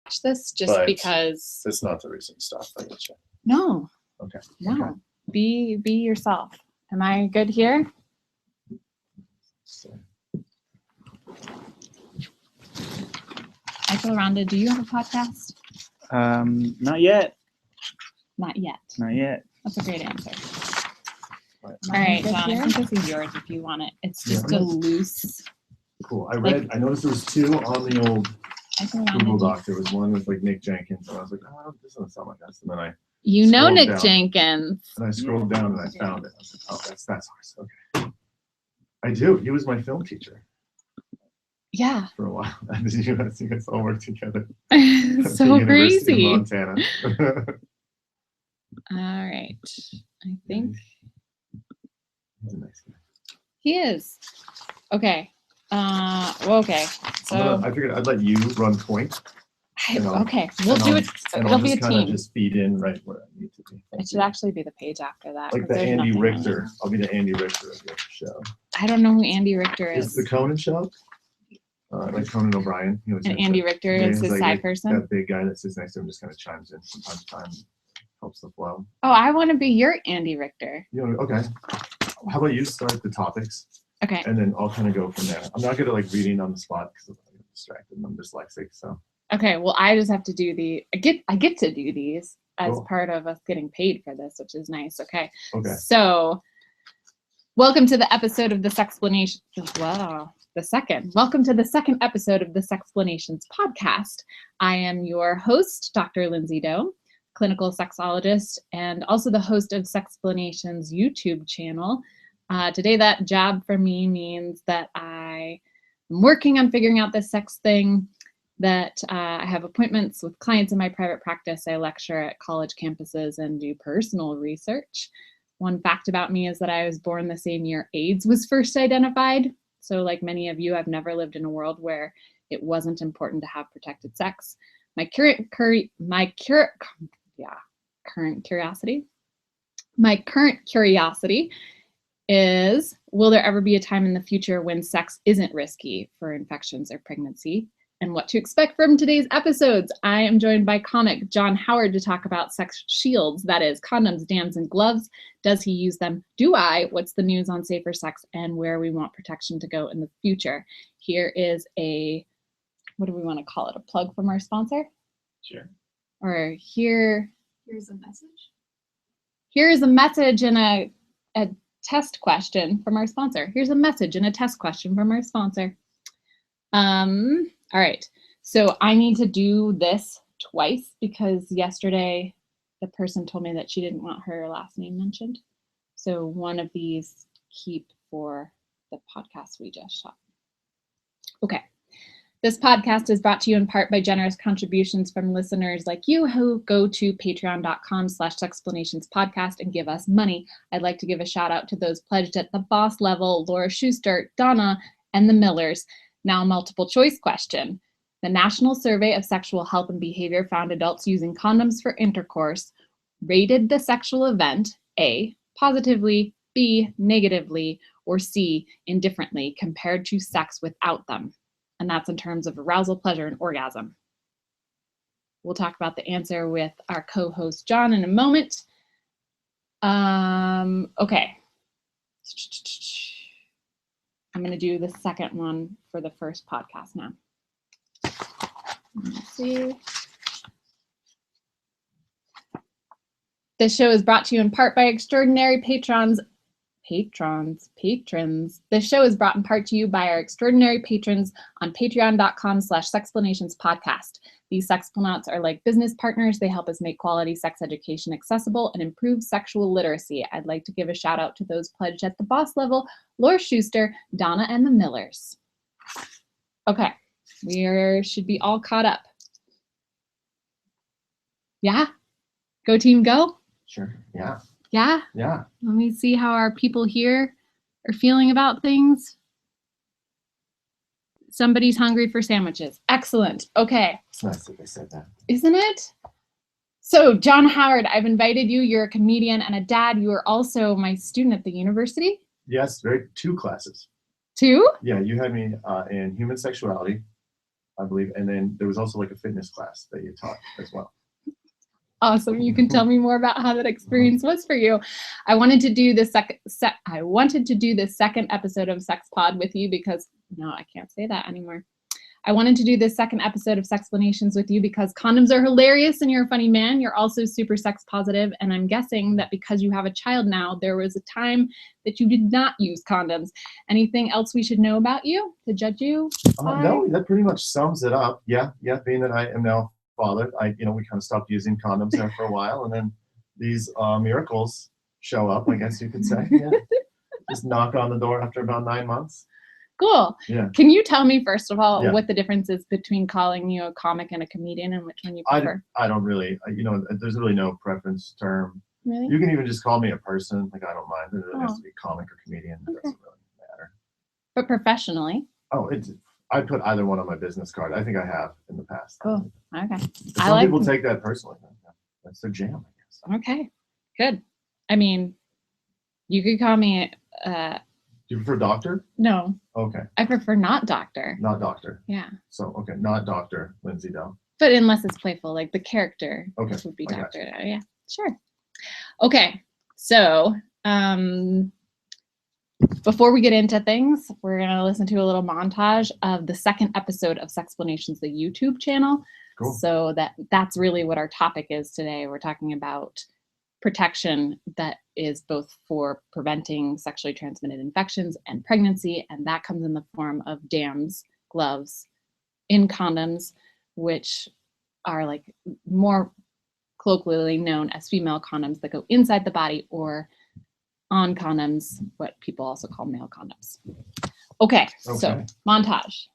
watch this just But because it's not the recent stuff. I get you. No. Okay. No. Okay. Be yourself. Am I good here? So, Michael Rhonda, do you have a podcast? Not yet. Not yet. Not yet. That's a great answer. Right. All right, John, I think this is yours if you want it. It's just a loose. Cool. I noticed there was two on the old Google Doc. There was one with like Nick Jenkins, and I was like, oh, this doesn't sound like us. And then I Nick down, Jenkins. And I scrolled down and I found it. I was like, oh, that's ours. Okay. I do. He was my film teacher. Yeah. For a while. You guys all work together. So crazy. Montana. All right. I think He's a nice guy. he is. Okay. Okay. So I figured I'd let you run point. Okay. We'll do it. It'll be a team. Just feed in right where I need to be. It should actually be the page after that. Like the Andy Richter. I'll be the Andy Richter of your show. I don't know who Andy Richter is. It's the Conan show. Like Conan O'Brien. And Andy Richter is the side person. That big guy that sits next to him just kind of chimes in from time to time, helps the flow. Oh, I want to be your Andy Richter. Okay. How about you start the topics? Okay. And then I'll kind of go from there. I'm not good at like reading on the spot because I'm distracted and I'm dyslexic. So. Okay. Well, I just have to do I get to do these as part of us getting paid for this, which is nice. Okay. Okay. So, welcome to the episode of the Sexplanations. Wow. Welcome to the second episode of the Sexplanations podcast. I am your host, Dr. Lindsay Doe, clinical sexologist, and also the host of Sexplanations YouTube channel. Today, that job for me means that I am working on figuring out this sex thing, that I have appointments with clients in my private practice. I lecture at college campuses and do personal research. One fact about me is that I was born the same year AIDS was first identified. So like many of you, I've never lived in a world where it wasn't important to have protected sex. My current curiosity is, will there ever be a time in the future when sex isn't risky for infections or pregnancy? And what to expect from today's episodes. I am joined by comic John Howard to talk about sex shields, that is condoms, dams, and gloves. Does he use them? Do I? What's the news on safer sex and where we want protection to go in the future? Here is what do we want to call it? A plug from our sponsor? Sure. Or here's a message. Here's a message and a test question from our sponsor. Here's a message and a test question from our sponsor. All right, so I need to do this twice because yesterday the person told me that she didn't want her last name mentioned. So one of these keep for the podcast we just shot. Okay, this podcast is brought to you in part by generous contributions from listeners like you who go to patreon.com/Sexplanations podcast and give us money. I'd like to give a shout out to those pledged at the boss level, Laura Schuster, Donna, and the Millers. Now, multiple choice question. The National Survey of Sexual Health and Behavior found adults using condoms for intercourse rated the sexual event A, positively, B, negatively, or C, indifferently compared to sex without them. And that's in terms of arousal, pleasure, and orgasm. We'll talk about the answer with our co-host John in a moment. Okay. I'm going to do the second one for the first podcast now. Let's see. This show is brought to you in part by extraordinary patrons. This show is brought in part to you by our extraordinary patrons on patreon.com/Sexplanations podcast. These sexplanauts are like business partners. They help us make quality sex education accessible and improve sexual literacy. I'd like to give a shout out to those pledged at the boss level, Laura Schuster, Donna, and the Millers. Okay, we should be all caught up. Yeah? Go team go? Sure, yeah. Yeah? Yeah. Let me see how our people here are feeling about things. Somebody's hungry for sandwiches. Excellent. Okay. It's nice that they said that. Isn't it? So, John Howard, I've invited you. You're a comedian and a dad. You are also my student at the university. Yes, two classes. Two? Yeah, you had me in human sexuality, I believe. And then there was also like a fitness class that you taught as well. Awesome. You can tell me more about how that experience was for you. I wanted to do the second episode of Sex Pod with you because no, I can't say that anymore. I wanted to do this second episode of Sexplanations with you because condoms are hilarious and you're a funny man. You're also super sex positive. And I'm guessing that because you have a child now, there was a time that you did not use condoms. Anything else we should know about you to judge you? No, that pretty much sums it up. Yeah. Being that I am now fathered, we kind of stopped using condoms there for a while, and then these miracles show up, I guess you could say. Yeah. Just knock on the door after about 9 months. Cool. Yeah. Can you tell me, first of all, what the difference is between calling you a comic and a comedian and which one you prefer? I don't really, there's really no preference term. Really? You can even just call me a person. Like, I don't mind. It really has to be comic or comedian. It doesn't really matter. But professionally? Oh, I put either one on my business card. I think I have in the past. Cool. Okay. Some people take that personally. That's their jam, I guess. Okay. Good. I mean, you could call me Do you prefer doctor? No. Okay. I prefer not doctor. Not doctor. Yeah. So, okay, not Dr. Lindsay Dell. But unless it's playful, like the character would be doctor. Yeah, sure. Okay. So, before we get into things, we're going to listen to a little montage of the second episode of Sexplanations, the YouTube channel. Cool. So that's really what our topic is today. We're talking about protection that is both for preventing sexually transmitted infections and pregnancy, and that comes in the form of dams, gloves, in condoms, which are like more colloquially known as female condoms that go inside the body, or on condoms, what people also call male condoms. Okay. So montage.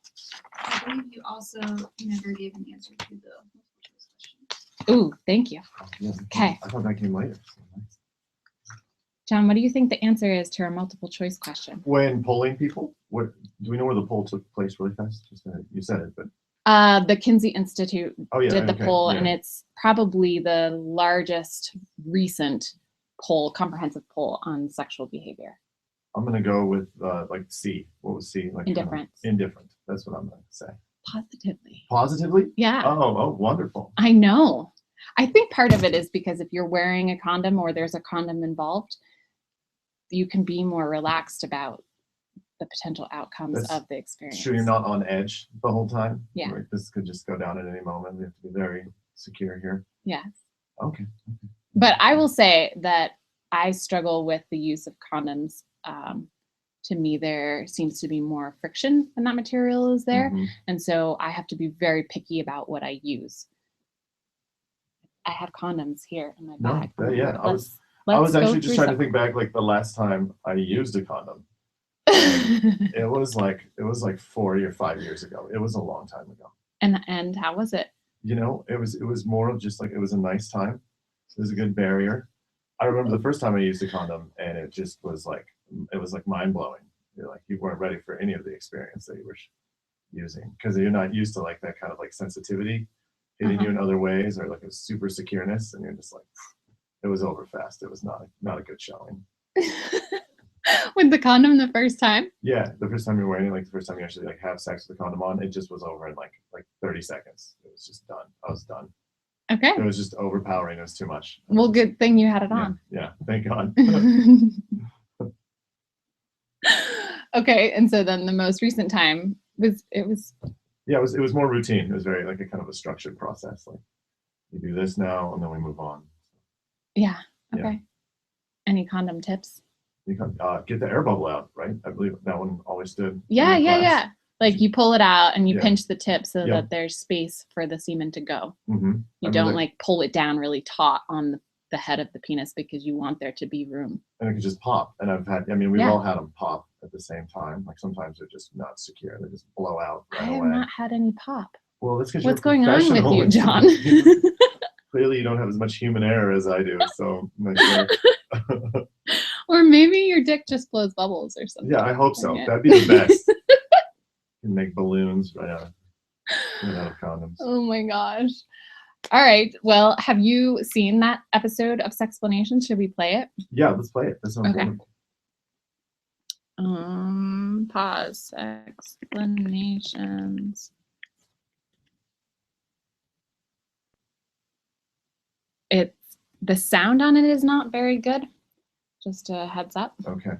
I believe you also never gave an answer to the multiple choice question. Ooh, thank you. Yeah, Okay. I thought that came later. John, what do you think the answer is to our multiple choice question? When polling people, do we know where the poll took place really fast? You said it, but the Kinsey Institute did the poll, and it's probably the largest recent comprehensive poll on sexual behavior. I'm gonna go with like C. What was C? Like indifference. Indifferent. That's what I'm gonna say. Positively. Positively? Yeah. Oh, wonderful. I know. I think part of it is because if you're wearing a condom or there's a condom involved, you can be more relaxed about the potential outcomes of the experience. Sure, you're not on edge the whole time. Yeah. Right? This could just go down at any moment. We have to be very secure here. Yes. Okay. But I will say that I struggle with the use of condoms. To me, there seems to be more friction when that material is there. Mm-hmm. And so I have to be very picky about what I use. I have condoms here in my bag. Yeah. I was actually just trying to think back, like the last time I used a condom. It was like 4 or 5 years ago. It was a long time ago. And how was it? It was more of just like, it was a nice time. It was a good barrier. I remember the first time I used a condom, and it just was like, it was like mind blowing. You're like, you weren't ready for any of the experience that you were using, because you're not used to like that kind of like sensitivity hitting you in other ways, or like a super secureness, and you're just like, it was over fast. It was not a good showing. With the condom the first time? Yeah, the first time you're wearing it, like the first time you actually like have sex with the condom on, it just was over in like 30 seconds. It was just done. I was done. Okay. It was just overpowering. It was too much. Well, good thing you had it on. Yeah, thank God. Okay, and so then the most recent time was. Yeah, it was more routine. It was very like a kind of a structured process. Like, you do this now, and then we move on. Yeah. Okay. Yeah. Any condom tips? You can get the air bubble out, right? I believe that one always stood. Yeah. Like you pull it out and you pinch the tip so Yeah. that there's space for the semen to go. Mm-hmm. You don't like pull it down really taut on the head of the penis because you want there to be room. And it could just pop. And we've all had them pop at the same time. Like sometimes they're just not secure. They just blow out right away. I have not had any pop. Well, that's because what's going on with you, John? Clearly, you don't have as much human error as I do. So, or maybe your dick just blows bubbles or something. Yeah, I hope so. That'd be the best. You can make balloons right out of condoms. Oh my gosh. All right. Well, have you seen that episode of Sexplanations? Should we play it? Yeah, let's play it. That sounds wonderful. Pause. Sexplanations. the sound on it is not very good. Just a heads up. Okay.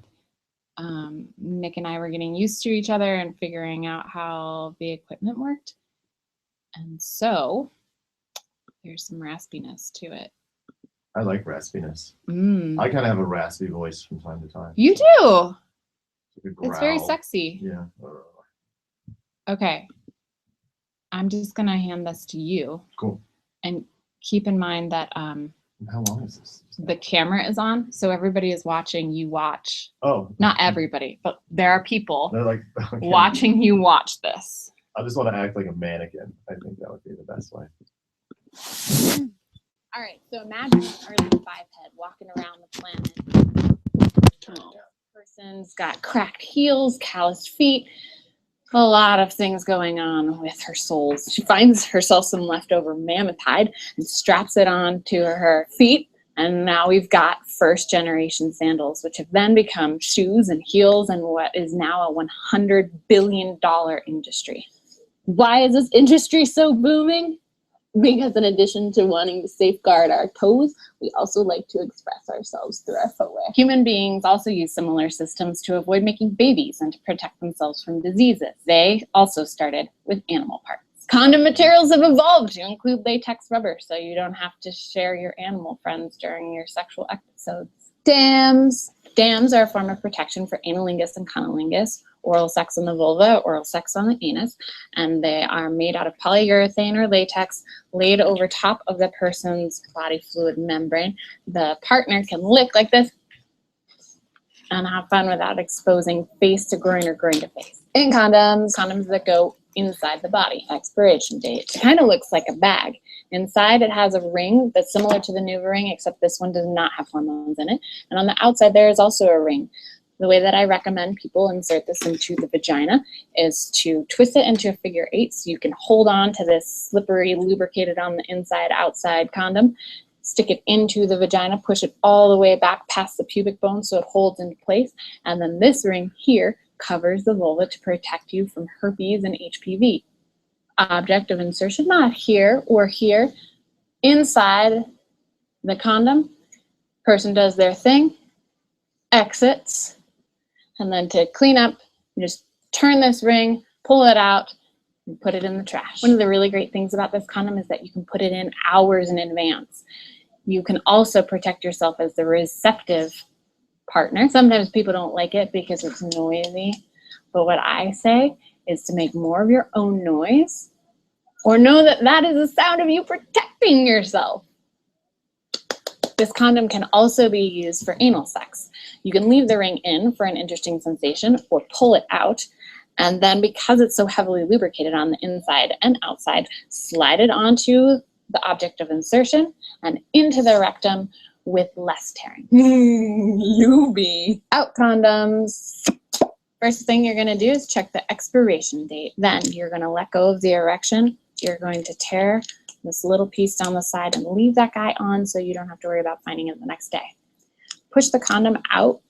Nick and I were getting used to each other and figuring out how the equipment worked. And so there's some raspiness to it. I like raspiness. Mm. I kind of have a raspy voice from time to time. You do. Like a It's very growl. sexy. Yeah. Okay. I'm just going to hand this to you. Cool. And keep in mind that How long is this? the camera is on, so everybody is watching you watch. Oh. Not everybody, but there are people They're like okay. watching you watch this. I just want to act like a mannequin. I think that would be the best way. All right, so imagine an early biped walking around the planet. Person's got cracked heels, calloused feet, a lot of things going on with her soles. She finds herself some leftover mammoth hide and straps it on to her feet. And now we've got first generation sandals, which have then become shoes and heels and what is now a $100 billion industry. Why is this industry so booming? Because in addition to wanting to safeguard our toes, we also like to express ourselves through our footwear. Human beings also use similar systems to avoid making babies and to protect themselves from diseases. They also started with animal parts. Condom materials have evolved to include latex rubber, so you don't have to share your animal friends during your sexual episodes. Dams. Dams are a form of protection for analingus and conolingus, oral sex on the vulva, oral sex on the anus, and they are made out of polyurethane or latex laid over top of the person's body fluid membrane. The partner can lick like this and have fun without exposing face to groin or groin to face. In condoms that go inside the body. Expiration date. It kind of looks like a bag. Inside it has a ring that's similar to the NuvaRing, except this one does not have hormones in it. And on the outside there is also a ring. The way that I recommend people insert this into the vagina is to twist it into a figure 8 so you can hold on to this slippery, lubricated on the inside, outside condom, stick it into the vagina, push it all the way back past the pubic bone so it holds into place, and then this ring here covers the vulva to protect you from herpes and HPV. Object of insertion, not here or here, inside the condom. Person does their thing, exits, and then to clean up, you just turn this ring, pull it out, and put it in the trash. One of the really great things about this condom is that you can put it in hours in advance. You can also protect yourself as the receptive partner. Sometimes people don't like it because it's noisy, but what I say is to make more of your own noise or know that that is the sound of you protecting yourself. This condom can also be used for anal sex. You can leave the ring in for an interesting sensation or pull it out, and then because it's so heavily lubricated on the inside and outside, slide it onto the object of insertion and into the rectum with less tearing. You be out condoms. First thing you're gonna do is check the expiration date. Then you're gonna let go of the erection. You're going to tear this little piece down the side and leave that guy on so you don't have to worry about finding it the next day. Push the condom out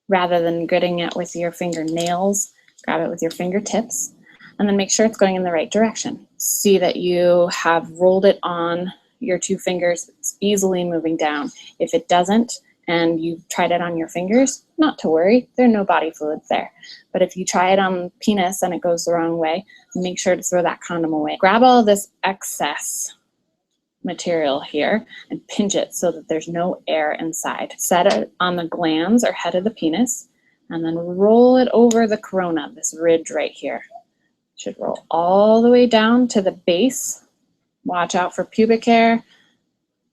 rather than gripping it with your fingernails. Grab it with your fingertips and then make sure it's going in the right direction. See that you have rolled it on your 2 fingers. It's easily moving down. If it doesn't and you've tried it on your fingers, not to worry, there are no body fluids there. But if you try it on the penis and it goes the wrong way, make sure to throw that condom away. Grab all this excess material here and pinch it so that there's no air inside. Set it on the glans or head of the penis and then roll it over the corona, this ridge right here. It should roll all the way down to the base. Watch out for pubic hair.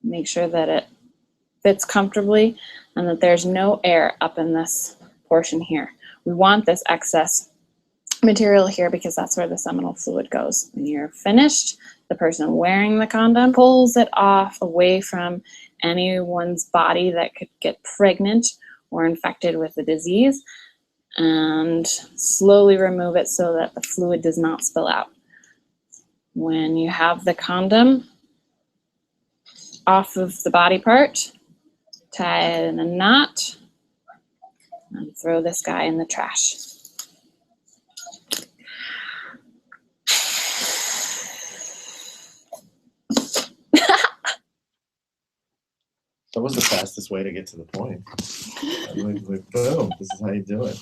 Make sure that it fits comfortably and that there's no air up in this portion here. We want this excess material here because that's where the seminal fluid goes. When you're finished, the person wearing the condom pulls it off away from anyone's body that could get pregnant or infected with the disease and slowly remove it so that the fluid does not spill out. When you have the condom off of the body part, tie it in a knot and throw this guy in the trash. That was the fastest way to get to the point. Like, boom, this is how you do it.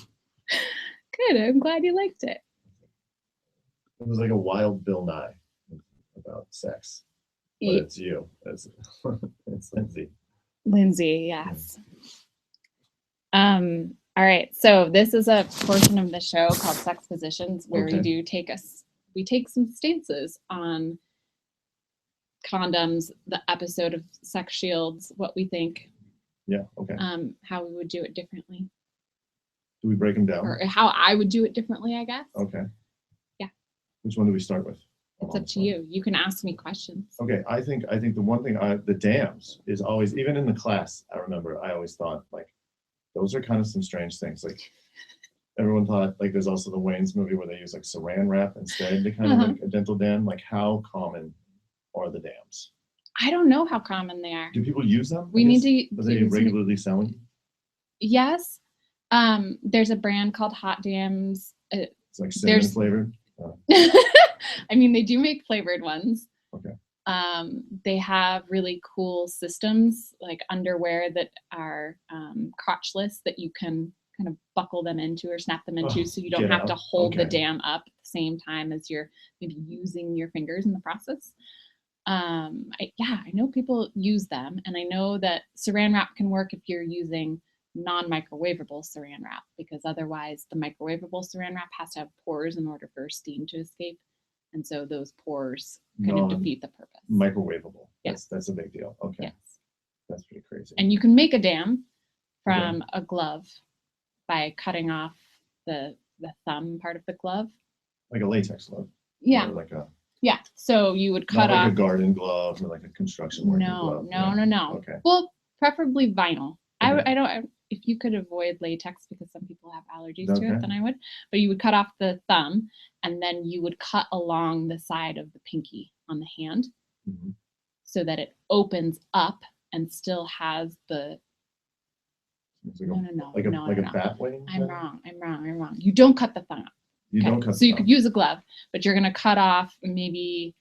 Good. I'm glad you liked it. It was like a wild Bill Nye about sex. But Ye- it's you. It's Lindsay. Lindsay, yes. All right. So this is a portion of the show called Sexpositions where Okay. we take some stances on condoms, the episode of Sex Shields, what we think, Yeah, okay. how we would do it differently, Do we break them down? or how I would do it differently, I guess. Okay. Yeah. Which one do we start with? It's up to you. You can ask me questions. Okay, I think the one thing the dams is always, even in the class, I remember I always thought like those are kind of some strange things. Like everyone thought like there's also the Wayne's movie where they use like saran wrap instead to kind of like a dental dam. Like how common are the dams? I don't know how common they are. Do people use them? We need to Are they use- regularly selling? Yes. There's a brand called Hot Dams. It's like cinnamon There's- flavored. I mean, they do make flavored ones. Okay. They have really cool systems like underwear that are crotchless that you can kind of buckle them into or snap them into, so you don't get have to out. hold the Okay. dam up at the same time as you're maybe using your fingers in the process. I know people use them, and I know that saran wrap can work if you're using non-microwavable saran wrap, because otherwise the microwavable saran wrap has to have pores in order for steam to escape, and so those pores kind of defeat the purpose. Microwavable. Yes. That's a big deal. Okay. Yes, That's pretty crazy. and you can make a dam from a glove by cutting off the thumb part of the glove. Like a latex glove. Yeah, Or like a yeah. So you would cut not like off. a garden glove or like a construction working glove. No. Okay. Well, preferably vinyl. Okay. I don't. If you could avoid latex, because some people have allergies to Okay. it, then I would. But you would cut off the thumb, and then you would cut along the side of the pinky on the hand, Mhm. so that it opens up and still has the. It's like No. a bat wing. I'm thing? wrong. You don't cut the thumb. You Okay, don't cut. so the you could thumb. use a glove, but you're going to cut off maybe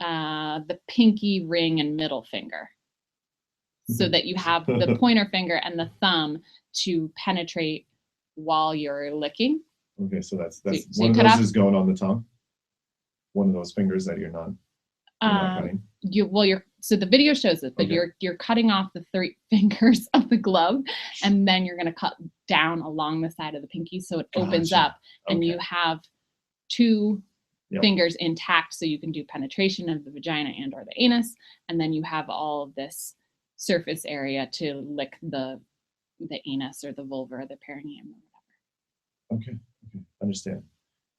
the pinky, ring, and middle finger, so Mhm. that you have the pointer finger and the thumb to penetrate while you're licking. Okay, so that's so one you of cut those off- is going on the tongue. One of those fingers that you're not cutting. So the video shows it, but Okay. you're cutting off the 3 fingers of the glove, and then you're going to cut down along the side of the pinky, so it opens Gotcha. up, and Okay. you have 2 Yep. fingers intact, so you can do penetration of the vagina and or the anus, and then you have all of this surface area to lick the anus or the vulva or the perineum or whatever. Okay. Understand.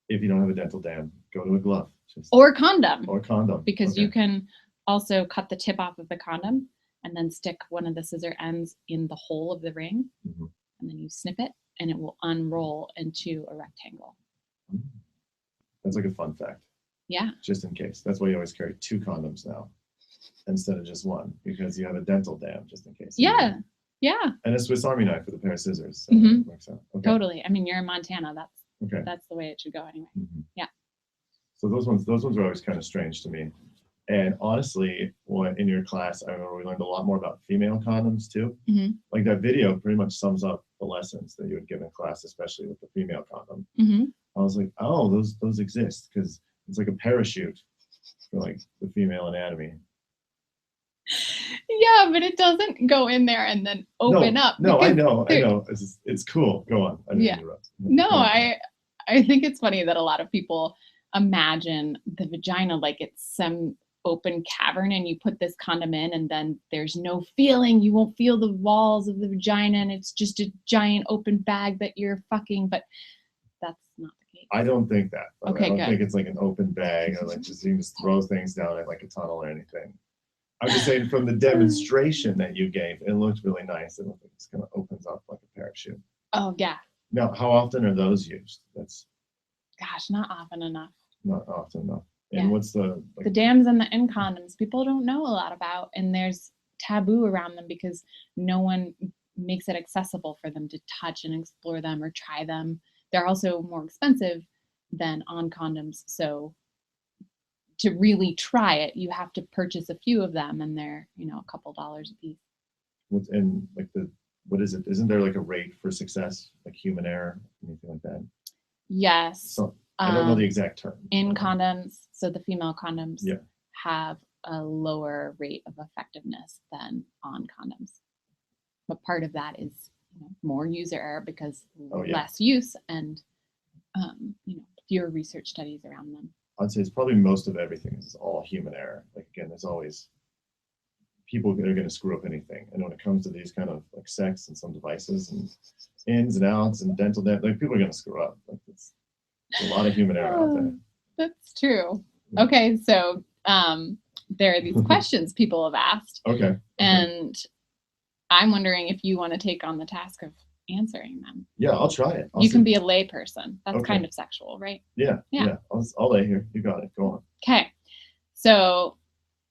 If you don't have a dental dam, go to a glove. Or condom, Or condom. because Okay. you can also cut the tip off of the condom and then stick one of the scissor ends in the hole of the ring, Mhm. and then you snip it, and it will unroll into a rectangle. That's like a fun fact, Yeah. just in case. That's why you always carry 2 condoms now instead of just 1, because you have a dental dam just in case. Yeah. Yeah, And a Swiss Army knife with a pair of scissors. So Mhm. it works out. Okay. totally. I mean, you're in Montana. Okay. That's the way it should go anyway. Mhm. Yeah. So those ones are always kind of strange to me. And honestly, when in your class, I remember we learned a lot more about female condoms too. Mhm. Like that video pretty much sums up the lessons that you would give in class, especially with the female condom. Mm-hmm. I was like, oh, those exist, because it's like a parachute for like the female anatomy. Yeah, but it doesn't go in there and then open up. No, I because know. It's cool. Go on. I didn't Yeah. interrupt. No, Go on. I think it's funny that a lot of people imagine the vagina like it's some open cavern, and you put this condom in and then there's no feeling. You won't feel the walls of the vagina, and it's just a giant open bag that you're fucking, but that's not the case. I don't think that. Okay, I don't good. think it's like an open bag or like just you can just throw things down it like a tunnel or anything. I'm just saying from the demonstration that you gave, it looked really nice. It looked like it's kind of opens up like a parachute. Oh yeah. Now, how often are those used? That's Gosh, not often enough. not often enough. Yeah. And what's the The dams and the end condoms people don't know a lot about, and there's taboo around them because no one makes it accessible for them to touch and explore them or try them. They're also more expensive than on condoms, so to really try it, you have to purchase a few of them, and they're a couple dollars a piece. within like what is it? Isn't there like a rate for success, like human error, anything like that? Yes. So I don't know the exact term. In condoms, so the female condoms Yeah. have a lower rate of effectiveness than on condoms. But part of that is more user error because less use and fewer research studies around them. I'd say it's probably most of everything is all human error. Like again, there's always people that are going to screw up anything. And when it comes to these kind of like sex and some devices and ins and outs and dental like people are going to screw up. Like it's a lot of human error out there. That's true. Yeah. Okay, so there are these questions people have asked. Okay. And I'm wondering if you want to take on the task of answering them. Yeah, I'll try it. You can be a lay person. That's Okay. kind of sexual, right? Yeah. I'll lay here. You got it. Go on. Okay. So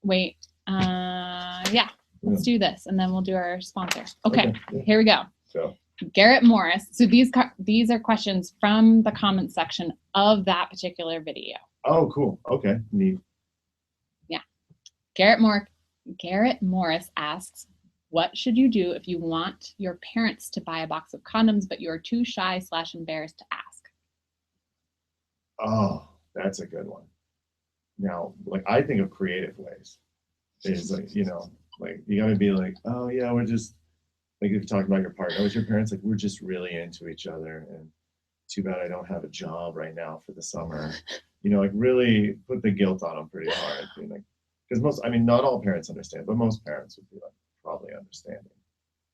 wait. Let's do this, and then we'll do our sponsor. Okay. Yeah. Here we go. So Garrett Morris. So these are questions from the comment section of that particular video. oh, cool. Okay. Neat. Garrett Morris asks, what should you do if you want your parents to buy a box of condoms, but you're too shy / embarrassed to ask? Oh, that's a good one. Now, like I think of creative ways. Is like, like you gotta be like, oh yeah, we're just like if you're talking about your partner, with your parents, like we're just really into each other and too bad I don't have a job right now for the summer. Like really put the guilt on them pretty hard. Because not all parents understand, but most parents would be like probably understanding.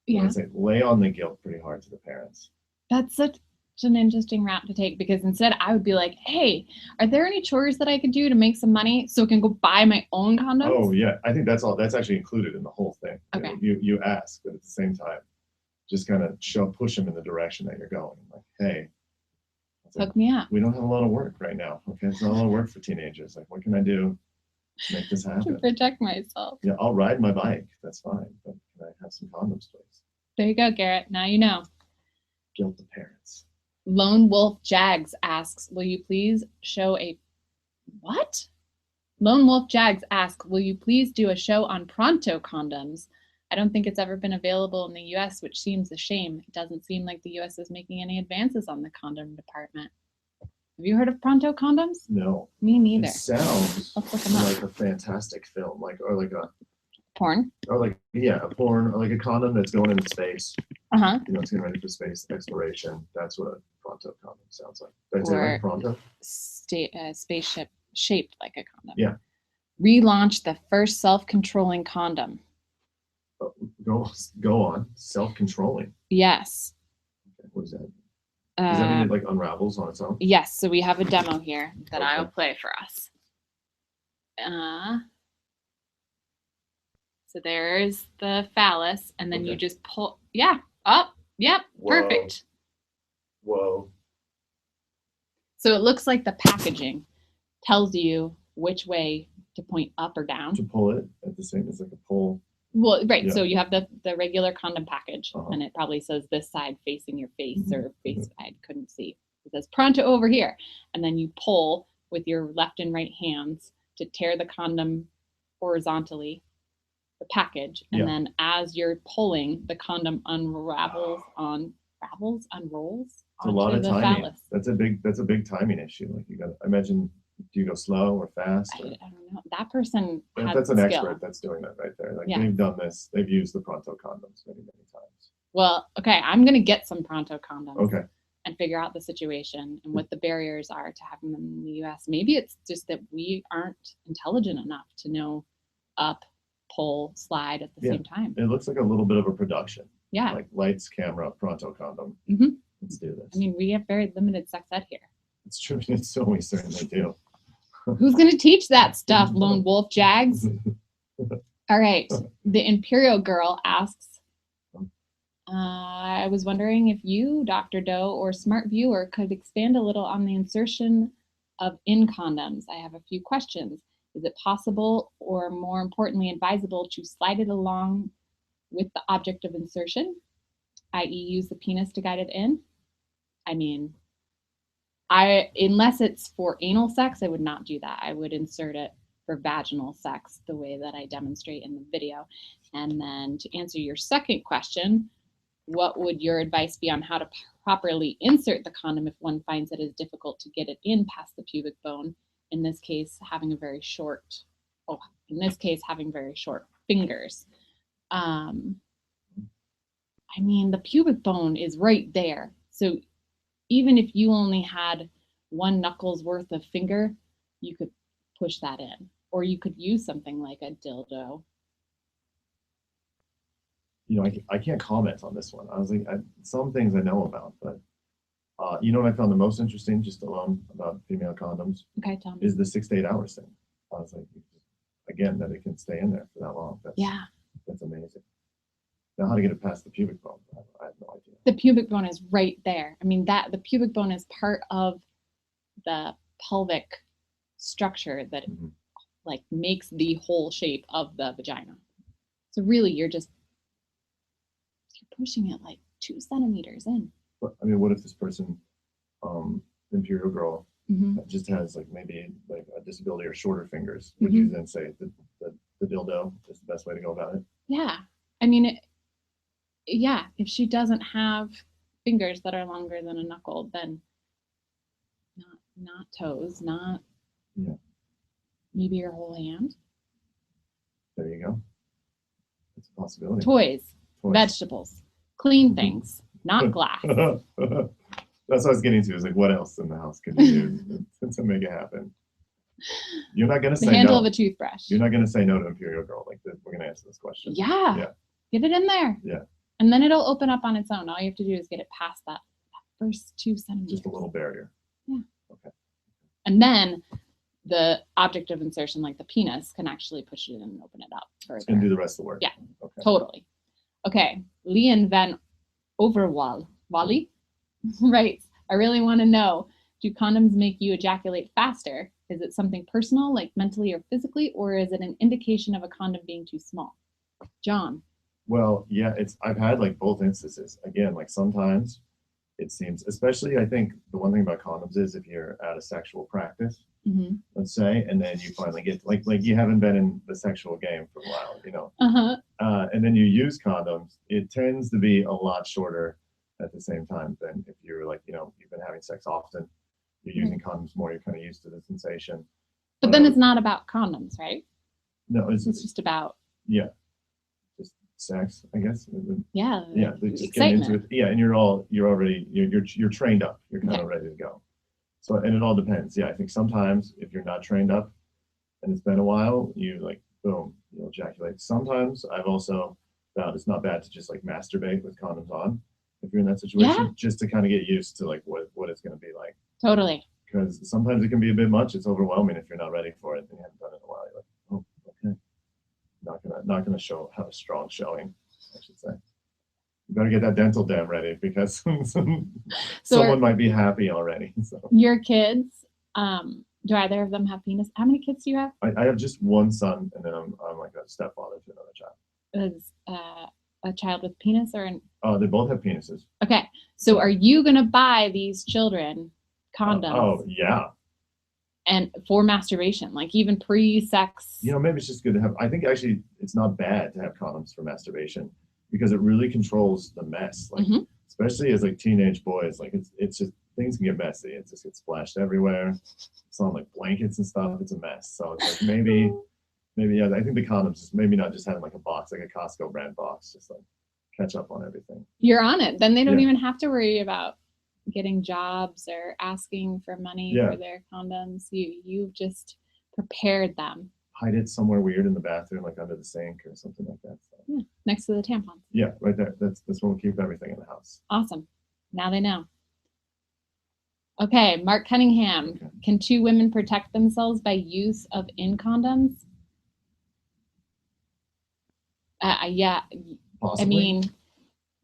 Yeah. I'd say lay on the guilt pretty hard to the parents. That's such an interesting route to take, because instead I would be like, hey, are there any chores that I could do to make some money so I can go buy my own condoms? Oh yeah, I think that's actually included in the whole thing. Okay. You ask, but at the same time, just kind of push them in the direction that you're going. Like, hey, Hook me up. we don't have a lot of work right now. Okay, it's not a lot of work for teenagers. Like, what can I do to make this happen? To protect myself. Yeah, I'll ride my bike. That's fine. But can I have some condoms, please? There you go, Garrett. Now you know. Guilt the parents. Lone Wolf Jags asks, will you please show a what? Lone Wolf Jags asks, will you please do a show on Pronto condoms? I don't think it's ever been available in the US, which seems a shame. It doesn't seem like the US is making any advances on the condom department. Have you heard of Pronto condoms? No. Me neither. It sounds Let's look 'em up. like a fantastic film, or like a Porn? a porn, or like a condom that's going into space. Uh-huh. It's getting ready for space exploration. That's what a Pronto condom sounds like. Did I say Or right? Pronto? Spaceship shaped like a condom. Yeah. Relaunch the first self-controlling condom. Oh, go on. Self-controlling. Yes. Okay, what is that? Does that mean it like unravels on its own? Yes, so we have a demo here that Okay. I'll play for us. So there's the phallus, and then you Okay. just pull, up, yep, Whoa. perfect. Whoa. So it looks like the packaging tells you which way to point up or down. To pull it at the same, it's like a pull. Well, right, Yeah. so you have the regular condom package, Uh-huh. and it probably says this side facing your face, Mhm. or face I couldn't see. It says Pronto over here, and then you pull with your left and right hands to tear the condom horizontally, the package, and Yeah. then as you're pulling, the condom unrolls It's a lot onto of the timing. phallus. That's a big timing issue. Like you got. I imagine. Do you go slow or fast? I don't know. That person has That's an skill. expert that's doing that right there. Like Yeah. they've done this. They've used the Pronto condoms many times. Well, okay, I'm gonna get some Pronto condoms. Okay. And figure out the situation and what the barriers are to having them in the US. Maybe it's just that we aren't intelligent enough to know up, pull, slide at the Yeah. same time. It looks like a little bit of a production. Yeah. Like lights, camera, Pronto condom. Mhm. Let's do this. I mean, we have very limited sex ed here. It's true. We certainly do. Who's going to teach that stuff, Lone Wolf Jags? All right. The Imperial Girl asks, I was wondering if you, Dr. Doe, or Smart Viewer could expand a little on the insertion of in condoms. I have a few questions. Is it possible, or more importantly, advisable to slide it along with the object of insertion, i.e. use the penis to guide it in? I mean, unless it's for anal sex, I would not do that. I would insert it for vaginal sex the way that I demonstrate in the video. And then to answer your second question, what would your advice be on how to properly insert the condom if one finds it is difficult to get it in past the pubic bone? In this case, having very short fingers. I mean, the pubic bone is right there. So even if you only had one knuckle's worth of finger, you could push that in. Or you could use something like a dildo. I can't comment on this one. I was like, some things I know about, but what I found the most interesting, just alone about female condoms, Okay, tell me. is the 6 to 8 hours thing. I was like, again, that it can stay in there for that long. That's amazing. Now, how to get it past the pubic bone? I have no idea. The pubic bone is right there. I mean, the pubic bone is part of the pelvic structure that like makes the whole shape of the vagina. So really, you're pushing it like 2 centimeters in. But I mean, what if this person, imperial girl, just has like maybe like a disability or shorter fingers? Would you then say the dildo is the best way to go about it? Yeah, I mean, if she doesn't have fingers that are longer than a knuckle, then not toes, not maybe your whole hand. There you go. It's a possibility. Toys. Vegetables, clean things, not glass. That's what I was getting to. Is like, what else in the house can you do to make it happen? You're not gonna say the handle no. of a toothbrush. You're not gonna say no to Imperial Girl. Like we're gonna answer this question. Yeah. Get it in there. Yeah. And then it'll open up on its own. All you have to do is get it past that first 2 centimeters. Just a little barrier. Yeah. Okay. And then the object of insertion, like the penis, can actually push it in and open it up further. And do the rest of the work. Yeah. Okay. Totally. Okay. Leon van Wally writes, I really want to know, do condoms make you ejaculate faster? Is it something personal, like mentally or physically, or is it an indication of a condom being too small? John. Well, yeah, I've had like both instances. Again, like sometimes it seems, especially I think the one thing about condoms is if you're at a sexual practice, let's say, and then you finally get like you haven't been in the sexual game for a while, and then you use condoms, it tends to be a lot shorter at the same time than if you're like, you've been having sex often, you're using condoms more, you're kind of used to the sensation. But then it's not about condoms, right? No, it's just about just sex, I guess. Yeah, just excitement. getting into it. Yeah, and you're trained up, you're kind of ready to go. So, and it all depends. Yeah, I think sometimes if you're not trained up and it's been a while, you like, boom, you'll ejaculate. Sometimes I've also found it's not bad to just like masturbate with condoms on if you're in that situation, just to kind of get used to like what it's going to be like. Totally. Because sometimes it can be a bit much. It's overwhelming if you're not ready for it and you haven't done it in a while. You're like, oh, okay. Not gonna have a strong showing, I should say. You better get that dental dam ready because someone might be happy already. So. Your kids, do either of them have penis? How many kids do you have? I have just one son, and then I'm like a stepfather to another child. Is a child with penis or an? Oh, they both have penises. Okay, so are you gonna buy these children condoms? Oh yeah. And for masturbation, like even pre-sex. Maybe it's just good to have. I think actually it's not bad to have condoms for masturbation because it really controls the mess. Like especially as like teenage boys, like it's just things can get messy. It just gets splashed everywhere. It's on like blankets and stuff. It's a mess. So it's like maybe I think the condoms just maybe not just having like a box, like a Costco brand box, just like catch up on everything. You're on it. Then they don't even have to worry about getting jobs or asking for money for their condoms. You've just prepared them. Hide it somewhere weird in the bathroom, like under the sink or something like that. So. Yeah, next to the tampons. Yeah, right there. That's where we'll keep everything in the house. Awesome. Now they know. Okay, Mark Cunningham. Okay. Can 2 women protect themselves by use of condoms? Yeah. Possibly. I mean,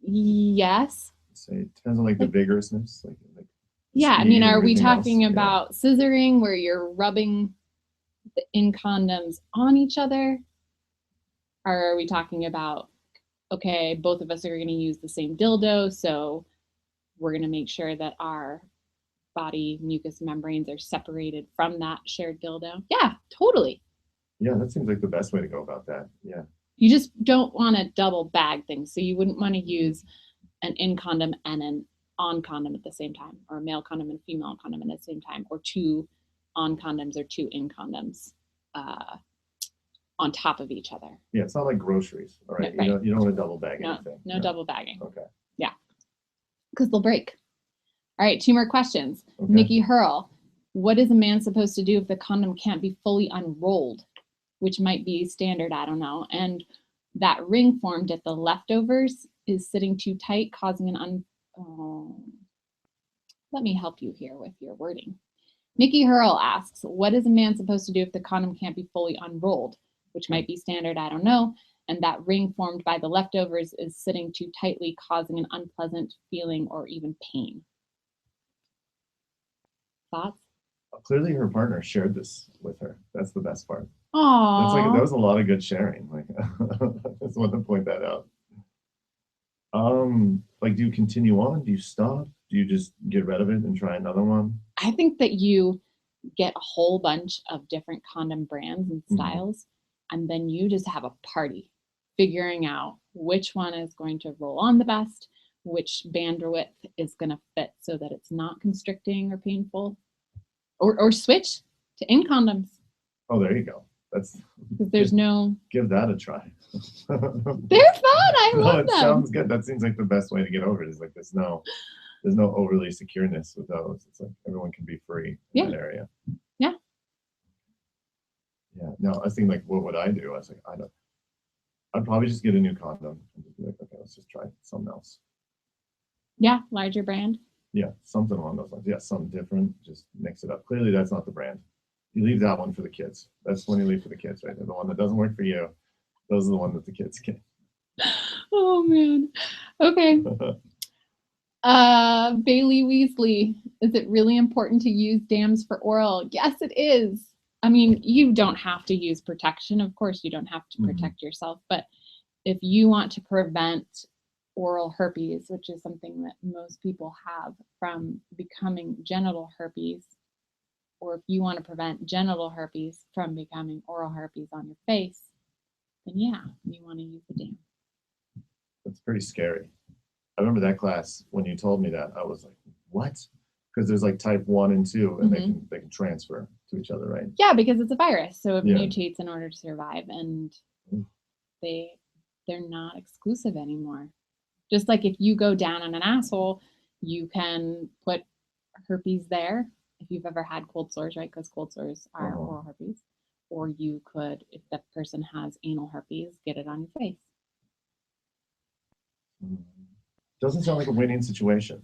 yes. It depends on like the vigorousness. Like yeah, I mean, are we talking else? about scissoring where you're rubbing the condoms on each other? Or are we talking about, okay, both of us are going to use the same dildo, so we're going to make sure that our body mucous membranes are separated from that shared dildo? Yeah, totally. Yeah, that seems like the best way to go about that. Yeah. You just don't want to double bag things. So you wouldn't want to use an in condom and an on condom at the same time, or a male condom and a female condom at the same time, or two on condoms or two in condoms on top of each other. Yeah, it's not like groceries, all right? No, right. You don't want to double bag No, anything. no double bagging. Okay. Because they'll break. All right, 2 more questions. Okay. Nikki Hurl, what is a man supposed to do if the condom can't be fully unrolled, which might be standard, I don't know, and that ring formed at the leftovers is sitting too tight, causing an let me help you here with your wording. Nikki Hurl asks, what is a man supposed to do if the condom can't be fully unrolled, which might be standard, I don't know, and that ring formed by the leftovers is sitting too tightly, causing an unpleasant feeling or even pain? Thoughts? Clearly, her partner shared this with her. That's the best part. Aww. That was a lot of good sharing. Like, I just want to point that out. Like, do you continue on? Do you stop? Do you just get rid of it and try another one? I think that you get a whole bunch of different condom brands and styles, and then you just have a party figuring out which one is going to roll on the best, which band width is going to fit so that it's not constricting or painful, or switch to in condoms. Oh, there you go. That's Because there's no, give that a try. they're fun. I No, love it them. sounds good. That seems like the best way to get over it. Is like there's no overly secureness with those. It's like everyone can be free in that area. Yeah. Yeah. No, I was thinking like, what would I do? I was like, I'd probably just get a new condom and just be like, okay, let's just try something else. Yeah, larger brand. Yeah, something along those lines. Yeah, something different. Just mix it up. Clearly, that's not the brand. You leave that one for the kids. That's one you leave for the kids, right? The one that doesn't work for you, those are the ones that the kids get. Oh man. Okay. Bailey Weasley, is it really important to use dams for oral? Yes, it is. I mean, you don't have to use protection. Of course, you don't have to protect yourself. But if you want to prevent oral herpes, which is something that most people have, from becoming genital herpes, or if you want to prevent genital herpes from becoming oral herpes on your face, then yeah, you want to use the dam. That's pretty scary. I remember that class when you told me that. I was like, what? Because there's like type 1 and 2, and they can transfer to each other, right? Yeah, because it's a virus, so it mutates in order to survive, and they're not exclusive anymore. Just like if you go down on an asshole, you can put herpes there if you've ever had cold sores, right? Because cold sores are oral herpes. Or you could, if the person has anal herpes, get it on your face. Doesn't sound like a winning situation.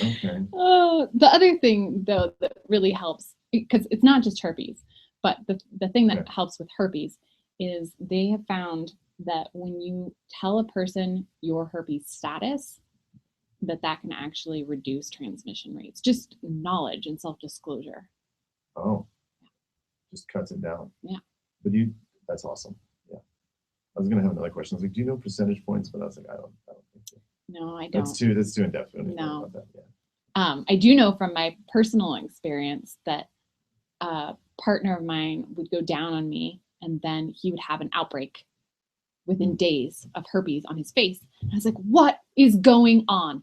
Okay. The other thing, though, that really helps, because it's not just herpes, but the thing that helps with herpes is they have found that when you tell a person your herpes status, that can actually reduce transmission rates. Just knowledge and self-disclosure. Oh, just cuts it down. Yeah. But that's awesome. Yeah. I was going to have another question. I was like, do you know percentage points? But I was like, I don't think so. No, I don't. That's too in depth. No. About that. Yeah. I do know from my personal experience that a partner of mine would go down on me, and then he would have an outbreak within days of herpes on his face. And I was like, what is going on?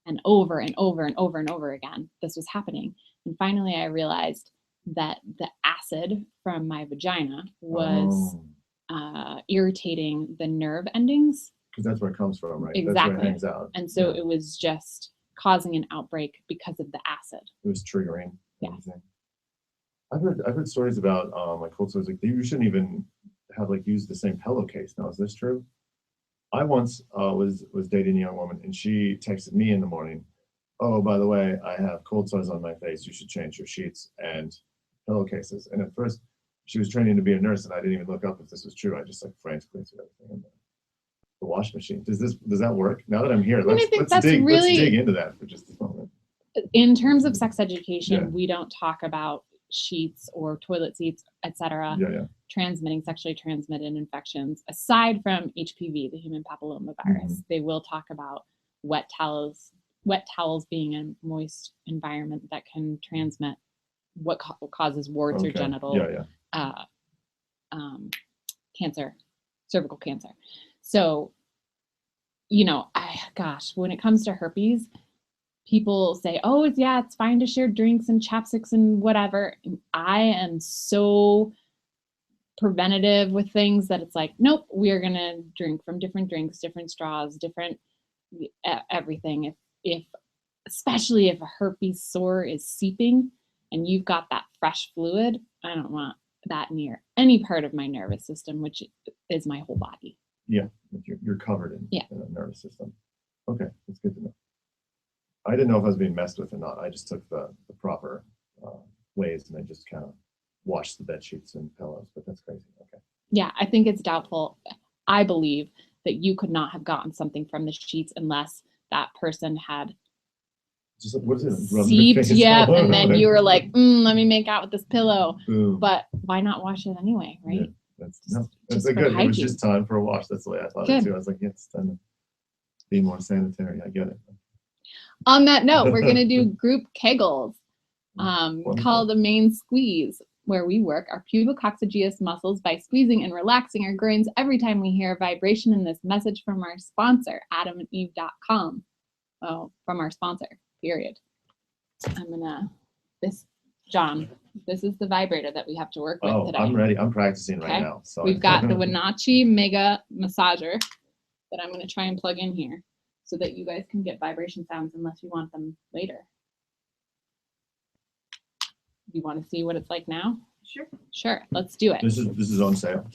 And over and over and over and over again, this was happening. And finally, I realized that the acid from my vagina was irritating the nerve endings. Because that's where it comes from, right? Exactly. That's where it hangs out. And so it was just causing an outbreak because of the acid. It was triggering. Yeah. I've heard stories about like cold sores. Like you shouldn't even have like used the same pillowcase. Now, is this true? I once was dating a young woman, and she texted me in the morning, "Oh, by the way, I have cold sores on my face. You should change your sheets and pillowcases." And at first, she was training to be a nurse, and I didn't even look up if this was true. I just like frantically threw everything in the wash machine. Does that work? Now that I'm here, let's dig into that for just a moment. In terms of sex education, we don't talk about sheets or toilet seats, etc. Transmitting sexually transmitted infections aside from HPV, the human papillomavirus. They will talk about wet towels being a moist environment that can transmit what causes warts or Okay. genital Yeah. cancer, cervical cancer. So, you know, when it comes to herpes, people say, oh, it's fine to share drinks and chapsticks and whatever. And I am so preventative with things that it's like, nope, we are going to drink from different drinks, different straws, different everything. If especially if a herpes sore is seeping and you've got that fresh fluid, I don't want that near any part of my nervous system, which is my whole body. Yeah. You're covered in Yeah. the nervous system. Okay. That's good to know. I didn't know if I was being messed with or not. I just took the proper ways and I just kind of washed the bed sheets and pillows, but that's crazy. Okay. Yeah, I think it's doubtful. I believe that you could not have gotten something from the sheets unless that person had Just what is it? Rub their seeped, face yeah, all and then over. you were like, let me make out with this pillow. Boom. But why not wash it anyway, right? Yeah, that's just a for good. It was hygiene. just time for a wash. That's the way I thought Good. it too. I was like, yeah, it's time to be more sanitary. I get it. On that note, we're going to do group kegels Wonderful. called the main squeeze, where we work our pubococcygeus muscles by squeezing and relaxing our groins every time we hear a vibration in this message from our sponsor, adamandeve.com. Oh, from our sponsor, period. John, this is the vibrator that we have to work with today. I'm ready. I'm practicing right Okay. now. So We've got the Wenatchee Mega Massager that I'm going to try and plug in here so that you guys can get vibration sounds unless you want them later. You want to see what it's like now? Sure. Sure, let's do it. This is on sale.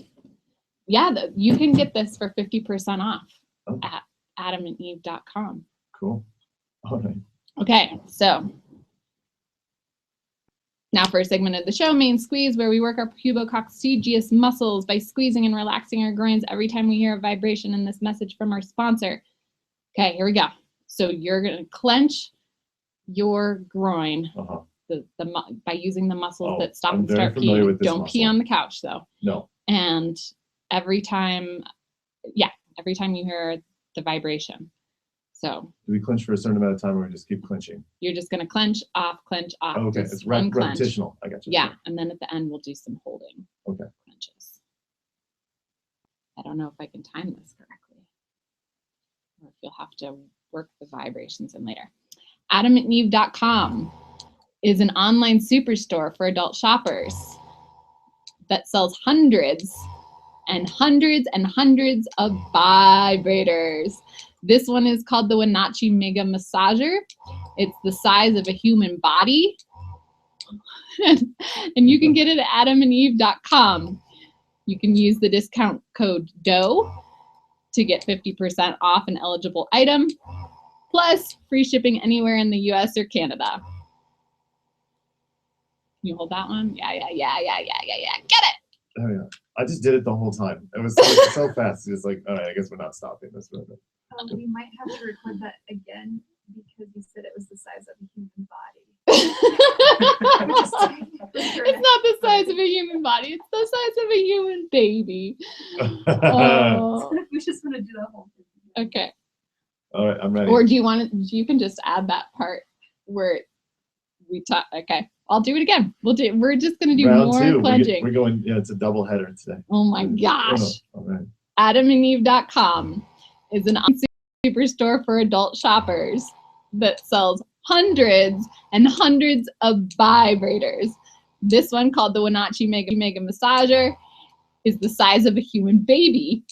Yeah, you can get this for 50% off Oh. at adamandeve.com. Cool. All right. Okay, so now for a segment of the show, main squeeze, where we work our pubococcygeus muscles by squeezing and relaxing our groins every time we hear a vibration in this message from our sponsor. Okay, here we go. So you're going to clench your groin Uh-huh. by using the muscles Oh, that stop I'm and very start familiar peeing. with this Don't pee muscle. on the couch though. No. And every time you hear the vibration. So Do we clench for a certain amount of time or we just keep clenching? you're just going to clench off. Oh, okay. Just It's one clench. repetitional. I got you. Yeah, and then at the end we'll do some holding Okay. clenches. I don't know if I can time this correctly, or if you'll have to work the vibrations in later. adamandeve.com is an online superstore for adult shoppers that sells hundreds and hundreds and hundreds of vibrators. This one is called the Wenatchee Mega Massager. It's the size of a human body. And you can get it at adamandeve.com. You can use the discount code DOE to get 50% off an eligible item, plus free shipping anywhere in the US or Canada. Can you hold that one? Yeah. Get it! Oh yeah. I just did it the whole time. It was so fast. It's like, all right, I guess we're not stopping this. We might have to record that again because you said it was the size of a human body. It's not the size of a human body. It's the size of a human baby. Oh, We just want to do the whole thing. okay. All right, I'm ready. Or do you want to? You can just add that part where we talk. Okay, I'll do it again. We're just gonna do Round more two. clenching. We're going. Yeah, it's a double header today. Oh my gosh. All right. adamandeve.com is an superstore for adult shoppers that sells hundreds and hundreds of vibrators. This one, called the Wenatchee Mega Massager, is the size of a human baby.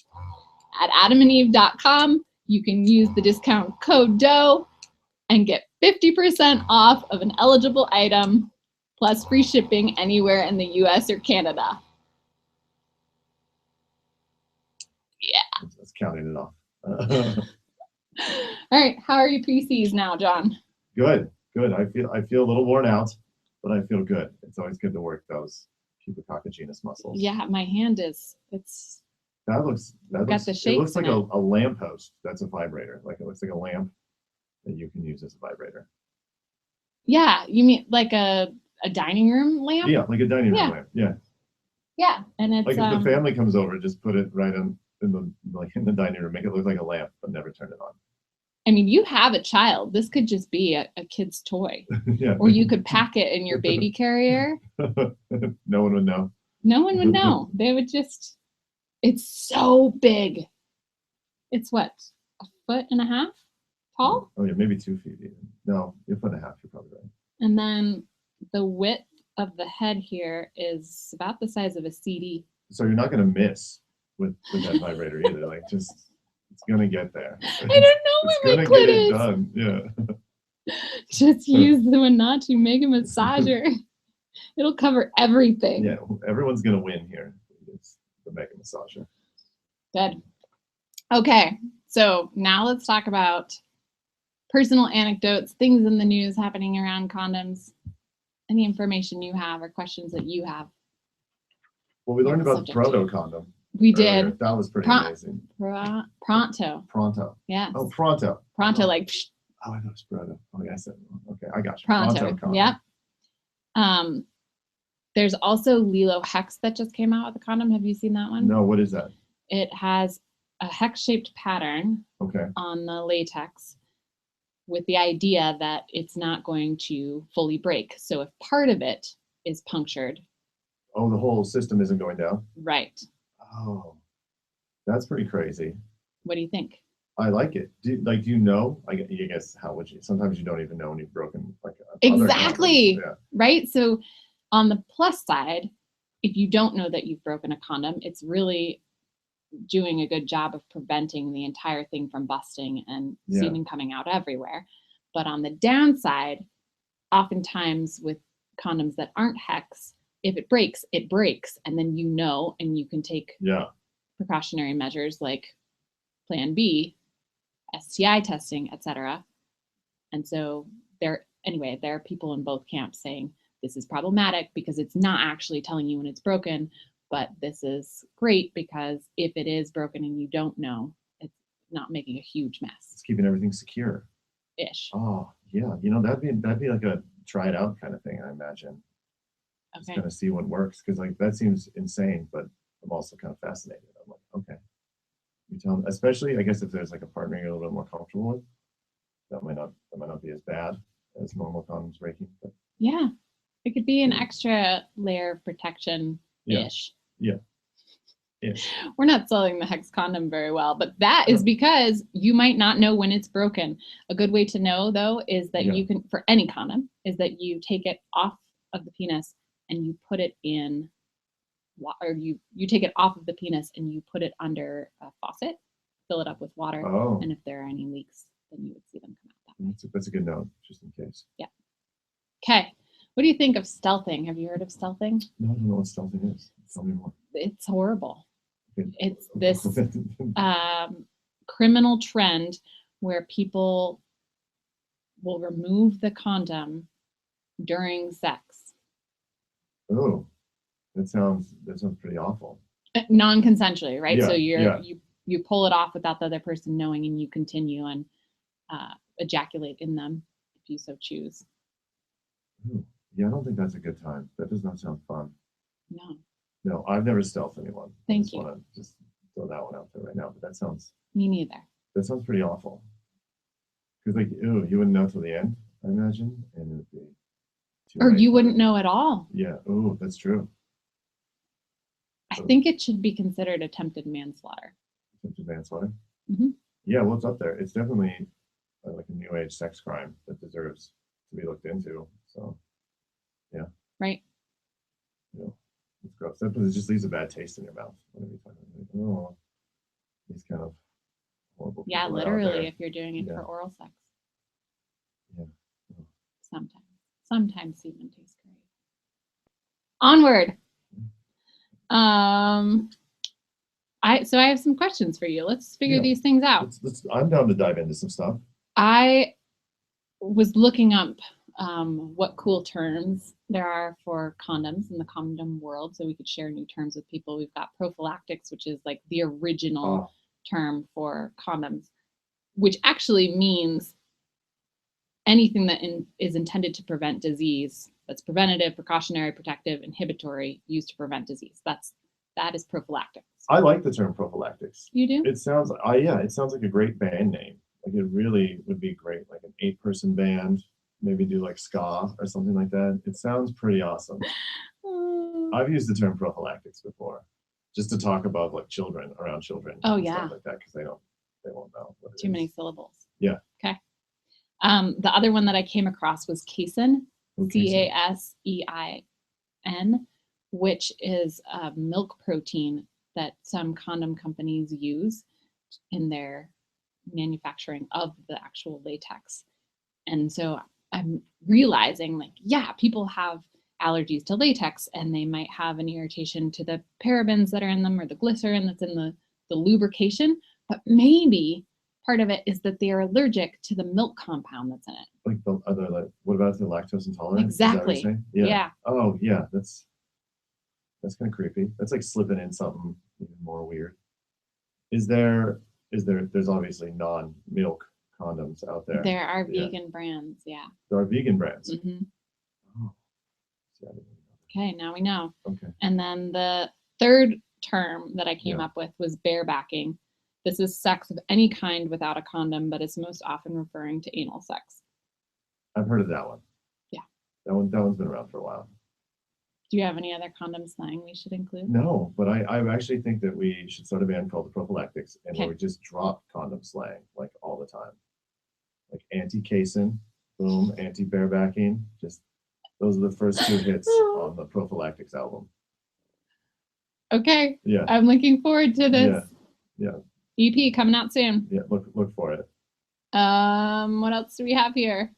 At adamandeve.com, you can use the discount code DOE and get 50% off of an eligible item, plus free shipping anywhere in the US or Canada. Yeah. That's counting it off. All right, how are your PCs now, John? Good. I feel a little worn out, but I feel good. It's always good to work those pubococcygeus muscles. Yeah, my hand it's That looks the it shakes looks like in a it. lamppost. That's a vibrator. Like it looks like a lamp that you can use as a vibrator. Yeah, you mean like a dining room lamp? Yeah, like a dining room Yeah. lamp. Yeah. Yeah, and it's Like if the family comes over, just put it right in the dining room, make it look like a lamp, but never turn it on. I mean, you have a child. This could just be a kid's toy. Yeah. Or you could pack it in your baby carrier. No one would know. No one would know. They would just, it's so big. It's what, 1.5 feet tall? Oh yeah, maybe 2 feet even. No, 1.5 feet, you're probably right. And then the width of the head here is about the size of a CD. So you're not gonna miss with that vibrator either. Like just it's gonna get there. I don't know It's where my gonna get clit it is. done. Yeah. Just use the Wenatchee Mega Massager. It'll cover everything. Yeah, everyone's gonna win here. It's the Mega Massager. Good. Okay, so now let's talk about personal anecdotes, things in the news happening around condoms, any information you have or questions that you have. Well, we learned about the Subject. proto condom. We earlier. did. That was pretty amazing. Pronto. Pronto. Yes. Oh, pronto. Pronto, Oh. like psh, Oh, I thought it was proto. Oh, yeah, I said okay. I got you. pronto. condom. Yep. There's also Lilo Hex that just came out with a condom. Have you seen that one? No, what is that? It has a hex-shaped pattern Okay. on the latex with the idea that it's not going to fully break. So if part of it is punctured, Oh, the whole system isn't going down. right. Oh, that's pretty crazy. What do you think? I like it. Do you know? I guess how would you? Sometimes you don't even know when you've broken like other Exactly. condoms. Yeah. Right? So on the plus side, if you don't know that you've broken a condom, it's really doing a good job of preventing the entire thing from busting and Yeah. semen coming out everywhere. But on the downside, oftentimes with condoms that aren't hex, if it breaks, and then you know, and you can take Yeah. precautionary measures like Plan B, STI testing, etc. And so there are people in both camps saying this is problematic because it's not actually telling you when it's broken, but this is great because if it is broken and you don't know, it's not making a huge mess. It's keeping everything secure. Ish. Oh, yeah. You know, that'd be like a try it out kind of thing, I imagine. Just Okay. kind of see what works. Because like that seems insane, but I'm also kind of fascinated. I'm like, okay. You tell them, especially I guess if there's like a partner you're a little bit more comfortable with, that might not be as bad as normal condoms breaking. But Yeah. It could be an extra layer of protection ish. yeah. Ish. We're not selling the hex condom very well, but that is because you might not know when it's broken. A good way to know though is that you can, for any condom, is that you take it off of the penis and you put it in, or you take it off of the penis and you put it under a faucet, fill it up with water, Oh, and if there are any leaks, then you would see them come out that way. that's a good note, just in case. Okay, what do you think of stealthing? Have you heard of stealthing? No, I don't know what stealthing is. Tell me more. It's horrible. Okay. It's this criminal trend where people will remove the condom during sex. Oh, that sounds pretty awful. Non-consensually, right? So Yeah. you pull it off without the other person knowing, and you continue and ejaculate in them if you so choose. Ooh, yeah, I don't think that's a good time. That does not sound fun. No. No, I've never stealthed anyone. Thank I just you. want to just throw that one out there right now. But that sounds Me neither. pretty awful. Because like, ew, you wouldn't know till the end, I imagine, and it would be. too Or late. you wouldn't know at all. Yeah. Oh, that's true. I think it should be considered attempted manslaughter. Attempted manslaughter. Mhm. Yeah, well, it's up there. It's definitely like a new age sex crime that deserves to be looked into. So, Right? you know, it's gross. That it just leaves a bad taste in your mouth. Whenever you find it. Like, oh, these kind of horrible. Yeah, people are out literally, there. if you're doing it Yeah. for oral sex. Yeah. Sometimes semen tastes great. Onward. I have some questions for you. Let's figure Yeah. these things out. I'm down to dive into some stuff. I was looking up what cool terms there are for condoms in the condom world, so we could share new terms with people. We've got prophylactics, which is like the original term for condoms, which actually means anything that is intended to prevent disease. That's preventative, precautionary, protective, inhibitory, used to prevent disease. That is prophylactics. I like the term prophylactics. You do? It sounds, it sounds like a great band name. Like it really would be great, like an 8-person band, maybe do like ska or something like that. It sounds pretty awesome. I've used the term prophylactics before, just to talk about like children around children. Oh, and yeah. stuff like that, because they won't know what it Too many is. syllables. Yeah. Okay. The other one that I came across was casein, Okay, Casein, which is a milk protein that some condom companies use in their manufacturing of the actual latex. And so I'm realizing, like, yeah, people have allergies to latex and they might have an irritation to the parabens that are in them or the glycerin that's in the lubrication, but maybe part of it is that they are allergic to the milk compound that's in it. like the other, like, what about the lactose intolerant? Is that what you're Exactly. saying? Yeah. Oh yeah, that's kind of creepy. That's like slipping in something even more weird. There's obviously non-milk condoms out there. There are Yeah. vegan brands. Yeah. There are vegan brands. Hmm. Oh, see, I didn't know Okay, now we know. that. Okay. And then the third term that I came Yeah. up with was barebacking. This is sex of any kind without a condom, but it's most often referring to anal sex. I've heard of that one. Yeah. That one's been around for a while. Do you have any other condom slang we should include? No, but I actually think that we should start a band called the Prophylactics, and where Okay. we just drop condom slang like all the time. Like anti-casein, boom, anti-barebacking. Just those are the first 2 hits on the Prophylactics album. Okay, Yeah. I'm looking forward to this. Yeah. EP coming out soon. Yeah. Look for it. What else do we have here?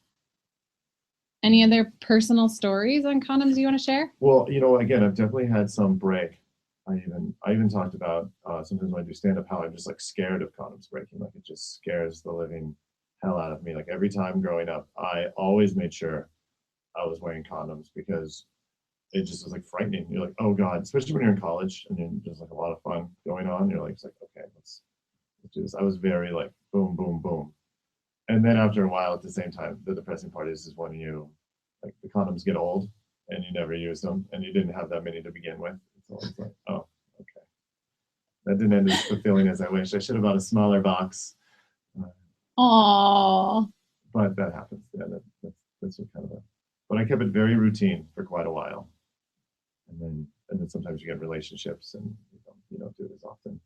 Any other personal stories on condoms you want to share? Well, again, I've definitely had some break. I even talked about sometimes when I do stand up how I'm just like scared of condoms breaking. Like it just scares the living hell out of me. Like every time growing up, I always made sure I was wearing condoms because it just was like frightening. You're like, oh God, especially when you're in college and then there's like a lot of fun going on. You're like, it's like, okay, let's do this. I was very like boom, boom, boom. And then after a while, at the same time, the depressing part is when like the condoms get old and you never use them and you didn't have that many to begin with. So it's like, oh, okay. That didn't end as fulfilling as I wish. I should have bought a smaller box. Aww. But that happens. Yeah, that's what kind of a. But I kept it very routine for quite a while. And then sometimes you get relationships and you don't do it as often.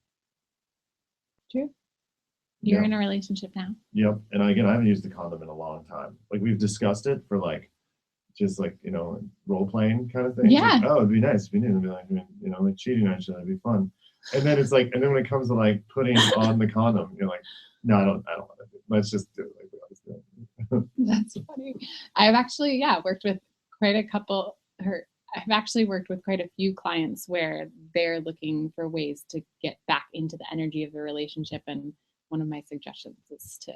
True. You're Yeah. in a relationship now. Yep. And again, I haven't used the condom in a long time. Like we've discussed it for like, just like, role playing kind of thing. Yeah. Like, oh, it'd be nice if you knew. It'd be like, like cheating on each other. It'd be fun. And then it's like, and then when it comes to like putting on the condom, you're like, no, I don't want to do it. Let's just do it like we always do it. That's funny. I've actually, worked with quite a couple, I've actually worked with quite a few clients where they're looking for ways to get back into the energy of the relationship. And one of my suggestions is to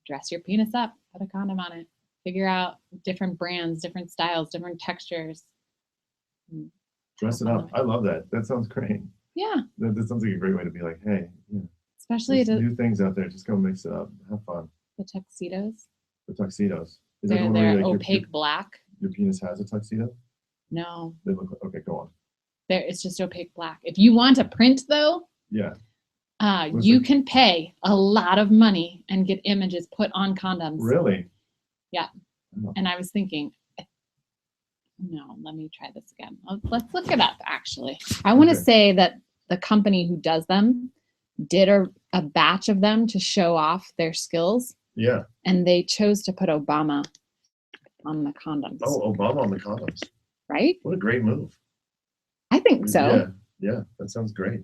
dress your penis up, put a condom on it, figure out different brands, different styles, different textures. Dress it up. I love that. That sounds great. Yeah. That sounds like a great way to be like, hey, Especially there's new things out there. Just go mix it up. Have fun. the tuxedos. The tuxedos. Is that the They're one where like, opaque black. your penis has a tuxedo? No, They look like, okay, go on. it's just opaque black. If you want a print though, Yeah. you can pay a lot of money and get images put on condoms. Really? Yeah. Oh. And I was thinking, no, let me try this again. Let's look it up, actually. I want to Okay. say that the company who does them did a batch of them to show off their skills, Yeah. and they chose to put Obama on the condoms. Oh, Obama on the condoms. Right? What a great move. I think so. Yeah, that sounds great.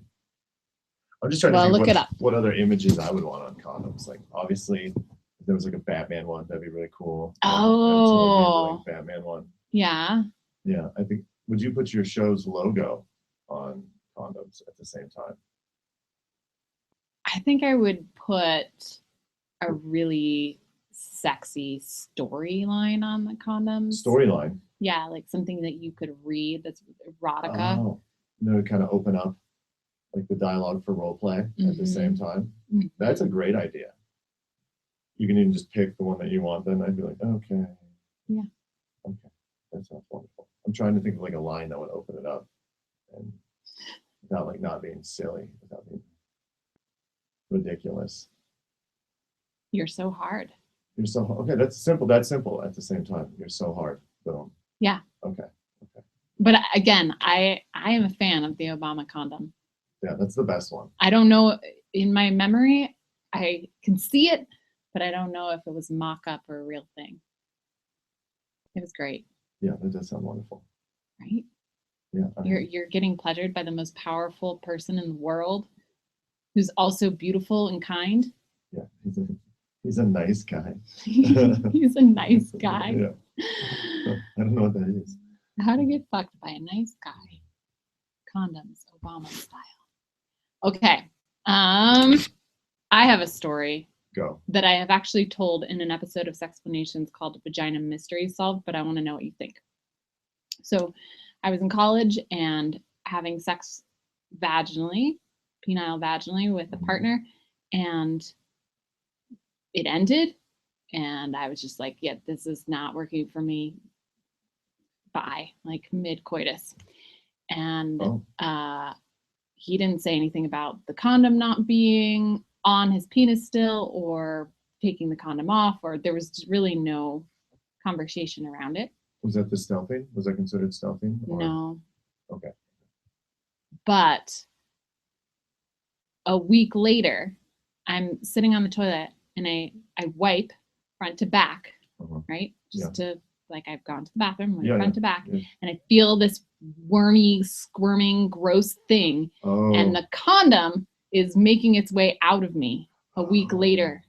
I'm just trying Well, to look think it up. what other images I would want on condoms. Like, obviously, if there was like a Batman one, that'd be really cool. Oh. Like Batman one. Yeah. Yeah, I think. Would you put your show's logo on condoms at the same time? I think I would put a really sexy storyline on the condoms. Storyline. Yeah, like something that you could read that's erotica. Oh, no, kind of open up like the dialogue for role play at the same time. Mhm. That's a great idea. You can even just pick the one that you want. Then I'd be like, okay. Yeah. Okay, that sounds wonderful. I'm trying to think of like a line that would open it up, and without like not being silly, without being ridiculous. You're so hard. You're so okay. That's simple. That's simple at the same time. You're so hard. Boom. Yeah. Okay. But again, I am a fan of the Obama condom. Yeah, that's the best one. I don't know, in my memory, I can see it, but I don't know if it was mock-up or a real thing. It was great, Yeah, that does sound wonderful. right? Yeah. You're getting pleasured by the most powerful person in the world, who's also beautiful and kind. Yeah, he's a nice guy. He's a nice guy. Yeah. I don't know what that is. How to get fucked by a nice guy. Condoms, Obama style. Okay. I have a story Go. that I have actually told in an episode of Sexplanations called Vagina Mystery Solved, but I want to know what you think. So I was in college and having sex vaginally, penile vaginally with a partner, and it ended. And I was just like, yeah, this is not working for me. Bye, like mid-coitus. And he didn't say anything about the condom not being on his penis still or taking the condom off, or there was really no conversation around it. Was that the stealthing? Was that considered stealthing? Or? No. Okay. But a week later, I'm sitting on the toilet and I wipe front to back, right? Just to, like, I've gone to the bathroom, like front to back, and I feel this wormy, squirming, gross thing. And the condom is making its way out of me a week later.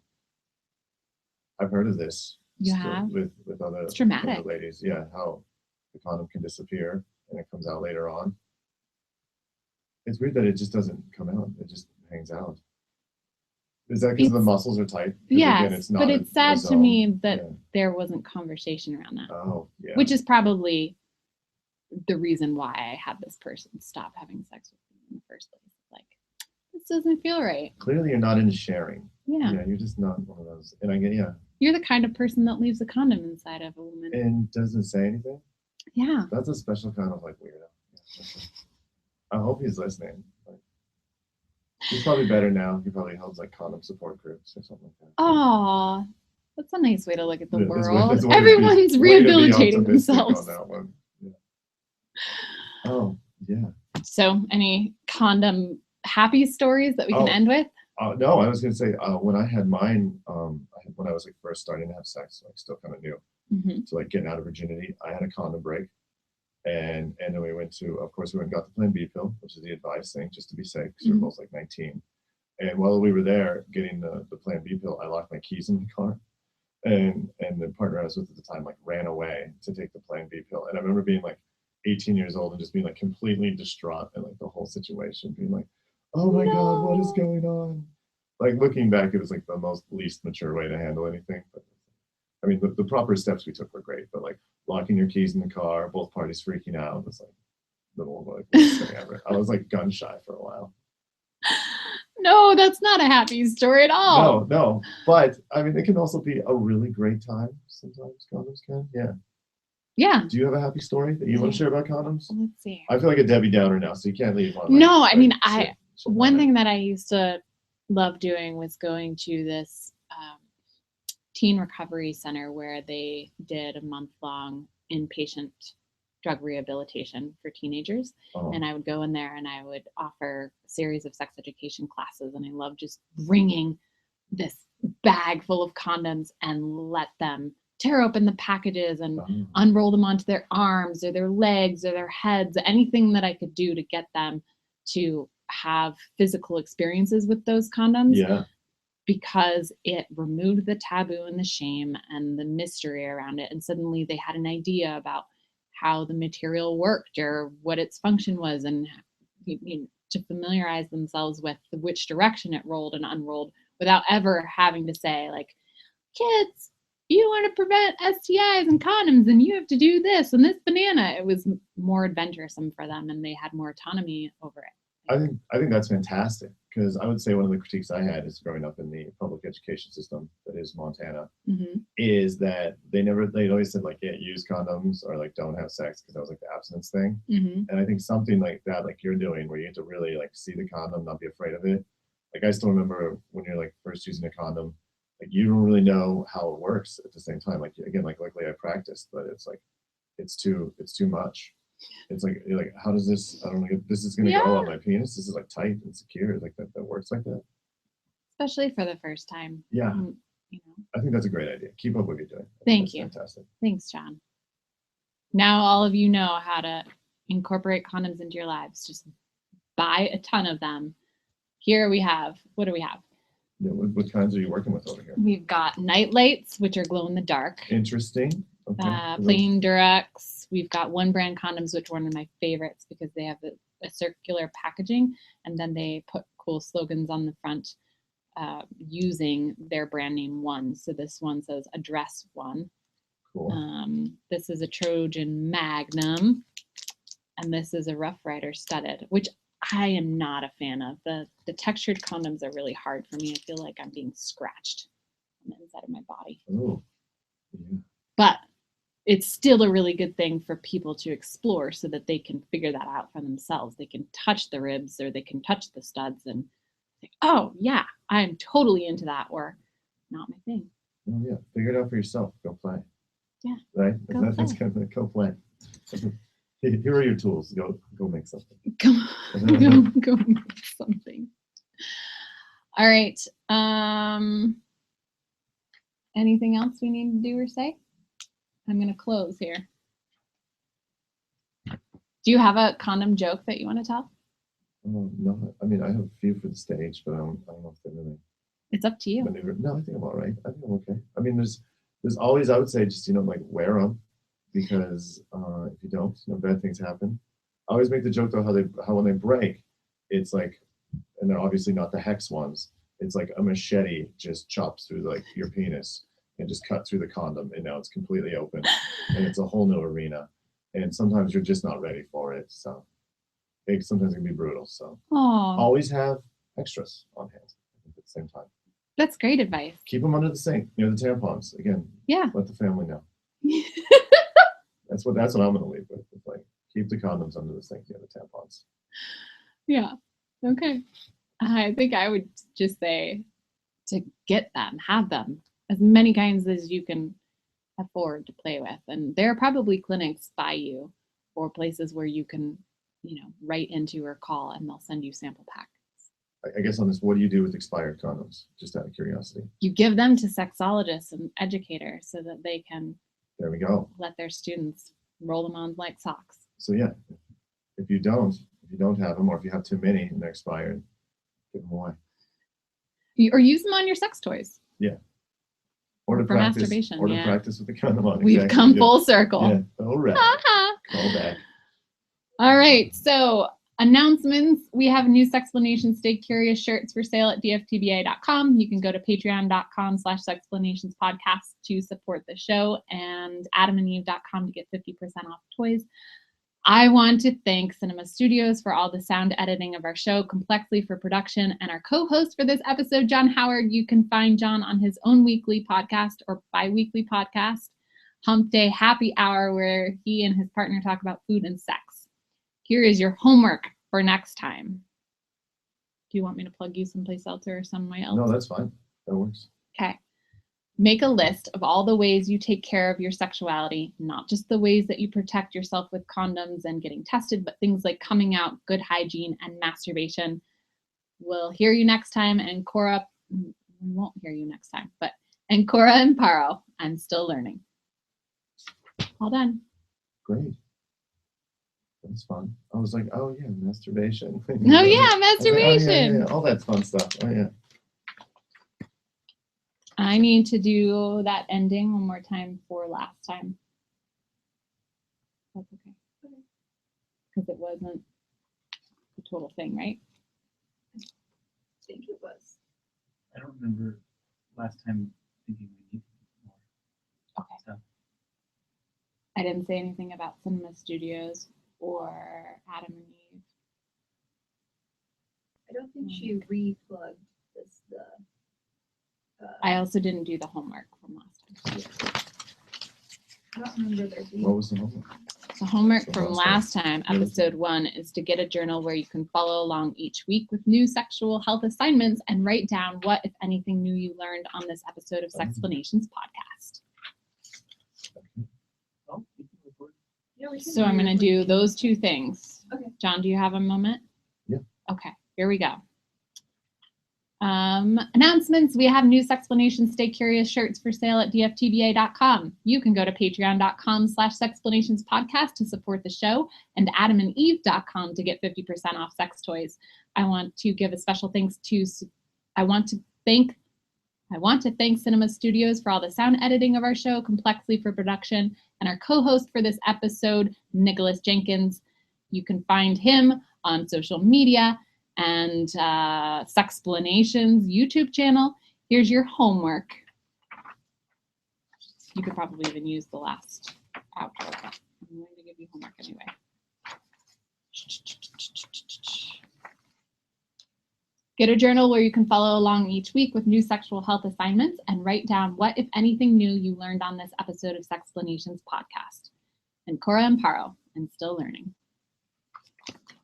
I've heard of this. You have? With other, it's dramatic. other ladies. Yeah, how the condom can disappear and it comes out later on. It's weird that it just doesn't come out. It just hangs out. Is that because the muscles are tight? Yes, but it's sad to me that there wasn't conversation around that. Oh, yeah. Which is probably the reason why I had this person stop having sex with me in the first place. Like, this doesn't feel right. Clearly, you're not into sharing. Yeah. Yeah, you're just not one of those. And I get, You're the kind of person that leaves a condom inside of a woman. And doesn't say anything? Yeah. That's a special kind of like weirdo. Yeah. I hope he's listening. He's probably better now. He probably holds like condom support groups or something like that. Aw, that's a nice way to look at the world. That's Everyone's rehabilitating themselves. On that one. Yeah. Oh, yeah. So, any condom happy stories that we can end with? No, I was going to say when I had mine, when I was like first starting to have sex, like still kind of new, so like getting out of virginity, I had a condom break. And then we went to, of course, we went and got the Plan B pill, which is the advice thing, just to be safe, because we were both like 19. And while we were there getting the Plan B pill, I locked my keys in the car. And the partner I was with at the time like ran away to take the Plan B pill. And I remember being like 18 years old and just being like completely distraught at like the whole situation, being like, oh my God, what is going on? Like looking back, it was like the most least mature way to handle anything. But I mean, the proper steps we took were great, but like locking your keys in the car, both parties freaking out, was like the worst thing ever. I was like gun shy for a while. No, that's not a happy story at all. No, but I mean, it can also be a really great time. Sometimes condoms can, Yeah. Do you have a happy story that you want to share about condoms? Let's see. I feel like a Debbie Downer now, so you can't leave on. No, I mean, one thing that I used to love doing was going to this teen recovery center where they did a month-long inpatient drug rehabilitation for teenagers. And I would go in there and I would offer a series of sex education classes. And I love just bringing this bag full of condoms and let them tear open the packages and unroll them onto their arms or their legs or their heads, anything that I could do to get them to have physical experiences with those condoms. Yeah. Because it removed the taboo and the shame and the mystery around it. And suddenly they had an idea about how the material worked or what its function was, and to familiarize themselves with which direction it rolled and unrolled without ever having to say, like, kids, you want to prevent STIs and condoms and you have to do this and this banana. It was more adventuresome for them and they had more autonomy over it. I think that's fantastic, because I would say one of the critiques I had is growing up in the public education system that is Montana, is that they'd always said like, yeah, use condoms or like don't have sex, because that was like the abstinence thing. And I think something like that, like you're doing, where you have to really like see the condom, not be afraid of it. Like I still remember when you're like first using a condom, like you don't really know how it works at the same time. Like again, like luckily I practiced, but it's like it's too much. It's like you're like, how does this? I don't know. This is gonna go on my penis. This is like tight and secure. Like that works like that. Especially for the first time. Yeah. You know. I think that's a great idea. Keep up what you're doing. Thank you. Fantastic. Thanks, John. Now all of you know how to incorporate condoms into your lives. Just buy a ton of them. Here we have, what do we have? Yeah, what kinds are you working with over here? We've got night lights, which are glow in the dark. Interesting. Okay. Plain Durex. We've got One Brand condoms, which are one of my favorites because they have a circular packaging, and then they put cool slogans on the front using their brand name One. So this one says Address One. Cool. This is a Trojan Magnum, and this is a Rough Rider Studded, which I am not a fan of. The textured condoms are really hard for me. I feel like I'm being scratched on the inside of my body. Oh. Yeah. But it's still a really good thing for people to explore so that they can figure that out for themselves. They can touch the ribs or they can touch the studs and think, oh yeah, I'm totally into that, or not my thing. Oh yeah. Figure it out for yourself. Go play. Yeah. Right? That's kind of go play. Here are your tools. Go make something. Go make something. All right. Anything else we need to do or say? I'm going to close here. Do you have a condom joke that you want to tell? No, I mean I have a few for the stage, but I don't know if they're really. It's up to you. No, I think I'm all right. I think I'm okay. I mean, there's always, I would say, just like wear them, because if you don't, bad things happen. I always make the joke though how when they break, it's like, and they're obviously not the hex ones. It's like a machete just chops through like your penis and just cut through the condom, and now it's completely open, and it's a whole new arena. And sometimes you're just not ready for it, so sometimes it can be brutal. So always have extras on hand at the same time. That's great advice. Keep them under the sink near the tampons. Again, yeah. Let the family know. That's what I'm gonna leave with. It's like keep the condoms under the sink near the tampons. Yeah. Okay. I think I would just say to get them, have them, as many kinds as you can afford to play with. And there are probably clinics by you or places where you can, write into or call, and they'll send you sample packs. I guess on this, what do you do with expired condoms? Just out of curiosity. You give them to sexologists and educators so that they can. There we go. Let their students roll them on like socks. So yeah, if you don't have them, or if you have too many and they're expired, give them away. Or use them on your sex toys. Yeah. Or to practice, masturbation. Or to practice with the condom on. We've come full circle. Yeah. All right. Call back. All right. So announcements. We have new Sexplanations Stay Curious shirts for sale at dftba.com. You can go to patreon.com/Sexplanations podcast to support the show, and adamandeve.com to get 50% off toys. I want to thank Cinema Studios for all the sound editing of our show, Complexly for production, and our co-host for this episode, John Howard. You can find John on his own weekly podcast or bi-weekly podcast, Hump Day Happy Hour, where he and his partner talk about food and sex. Here is your homework for next time. Do you want me to plug you someplace else or somewhere else? No, that's fine. That works. Okay. Make a list of all the ways you take care of your sexuality, not just the ways that you protect yourself with condoms and getting tested, but things like coming out, good hygiene, and masturbation. We'll hear you next time. And Cora, we won't hear you next time, and Cora and Paro, I'm still learning. All done. Great. That's fun. I was like, oh yeah, masturbation. Oh yeah, masturbation. Yeah. All that fun stuff. Oh yeah. I need to do that ending one more time for last time. That's okay. Because it wasn't the total thing, right? I think it was. I don't remember last time thinking we needed more. Okay. So. I didn't say anything about Cinema Studios or Adam and Eve. I don't think she replugged this. I also didn't do the homework from last time. I don't remember there being. What was the homework? So homework from last time, episode 1, is to get a journal where you can follow along each week with new sexual health assignments and write down what, if anything, new you learned on this episode of Sexplanations podcast. Oh, you can record. Yeah, we can So I'm going to re-record. do those 2 things. Okay. John, do you have a moment? Yeah. Okay, here we go. Announcements. We have new Sexplanations Stay Curious shirts for sale at dftba.com. You can go to patreon.com/Sexplanations podcast to support the show, and adamandeve.com to get 50% off sex toys. I want to give a special thanks to, I want to thank Cinema Studios for all the sound editing of our show, Complexly for production, and our co-host for this episode, Nicholas Jenkins. You can find him on social media and Sexplanations YouTube channel. Here's your homework. You could probably even use the last outro, but I'm going to give you homework anyway. Get a journal where you can follow along each week with new sexual health assignments and write down what, if anything, new you learned on this episode of Sexplanations podcast. And Cora Amparo, I'm still learning.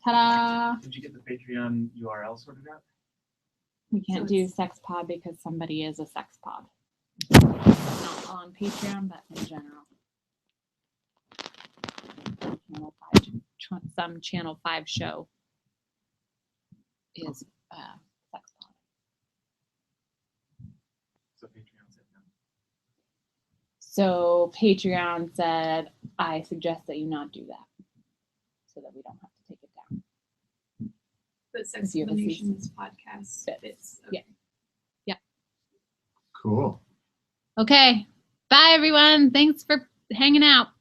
Ta-da! Did you get the Patreon URL sorted out? We can't So do it's- sex pod because somebody is a sex pod. Not on Patreon, but in general. Channel 5, some Channel 5 show is sex pod. So Patreon said no. So Patreon said, I suggest that you not do that so that we don't have to take it down. But Because you have a season. Sexplanations podcast Fits. fits. Yeah. Cool. Okay. Bye, everyone. Thanks for hanging out.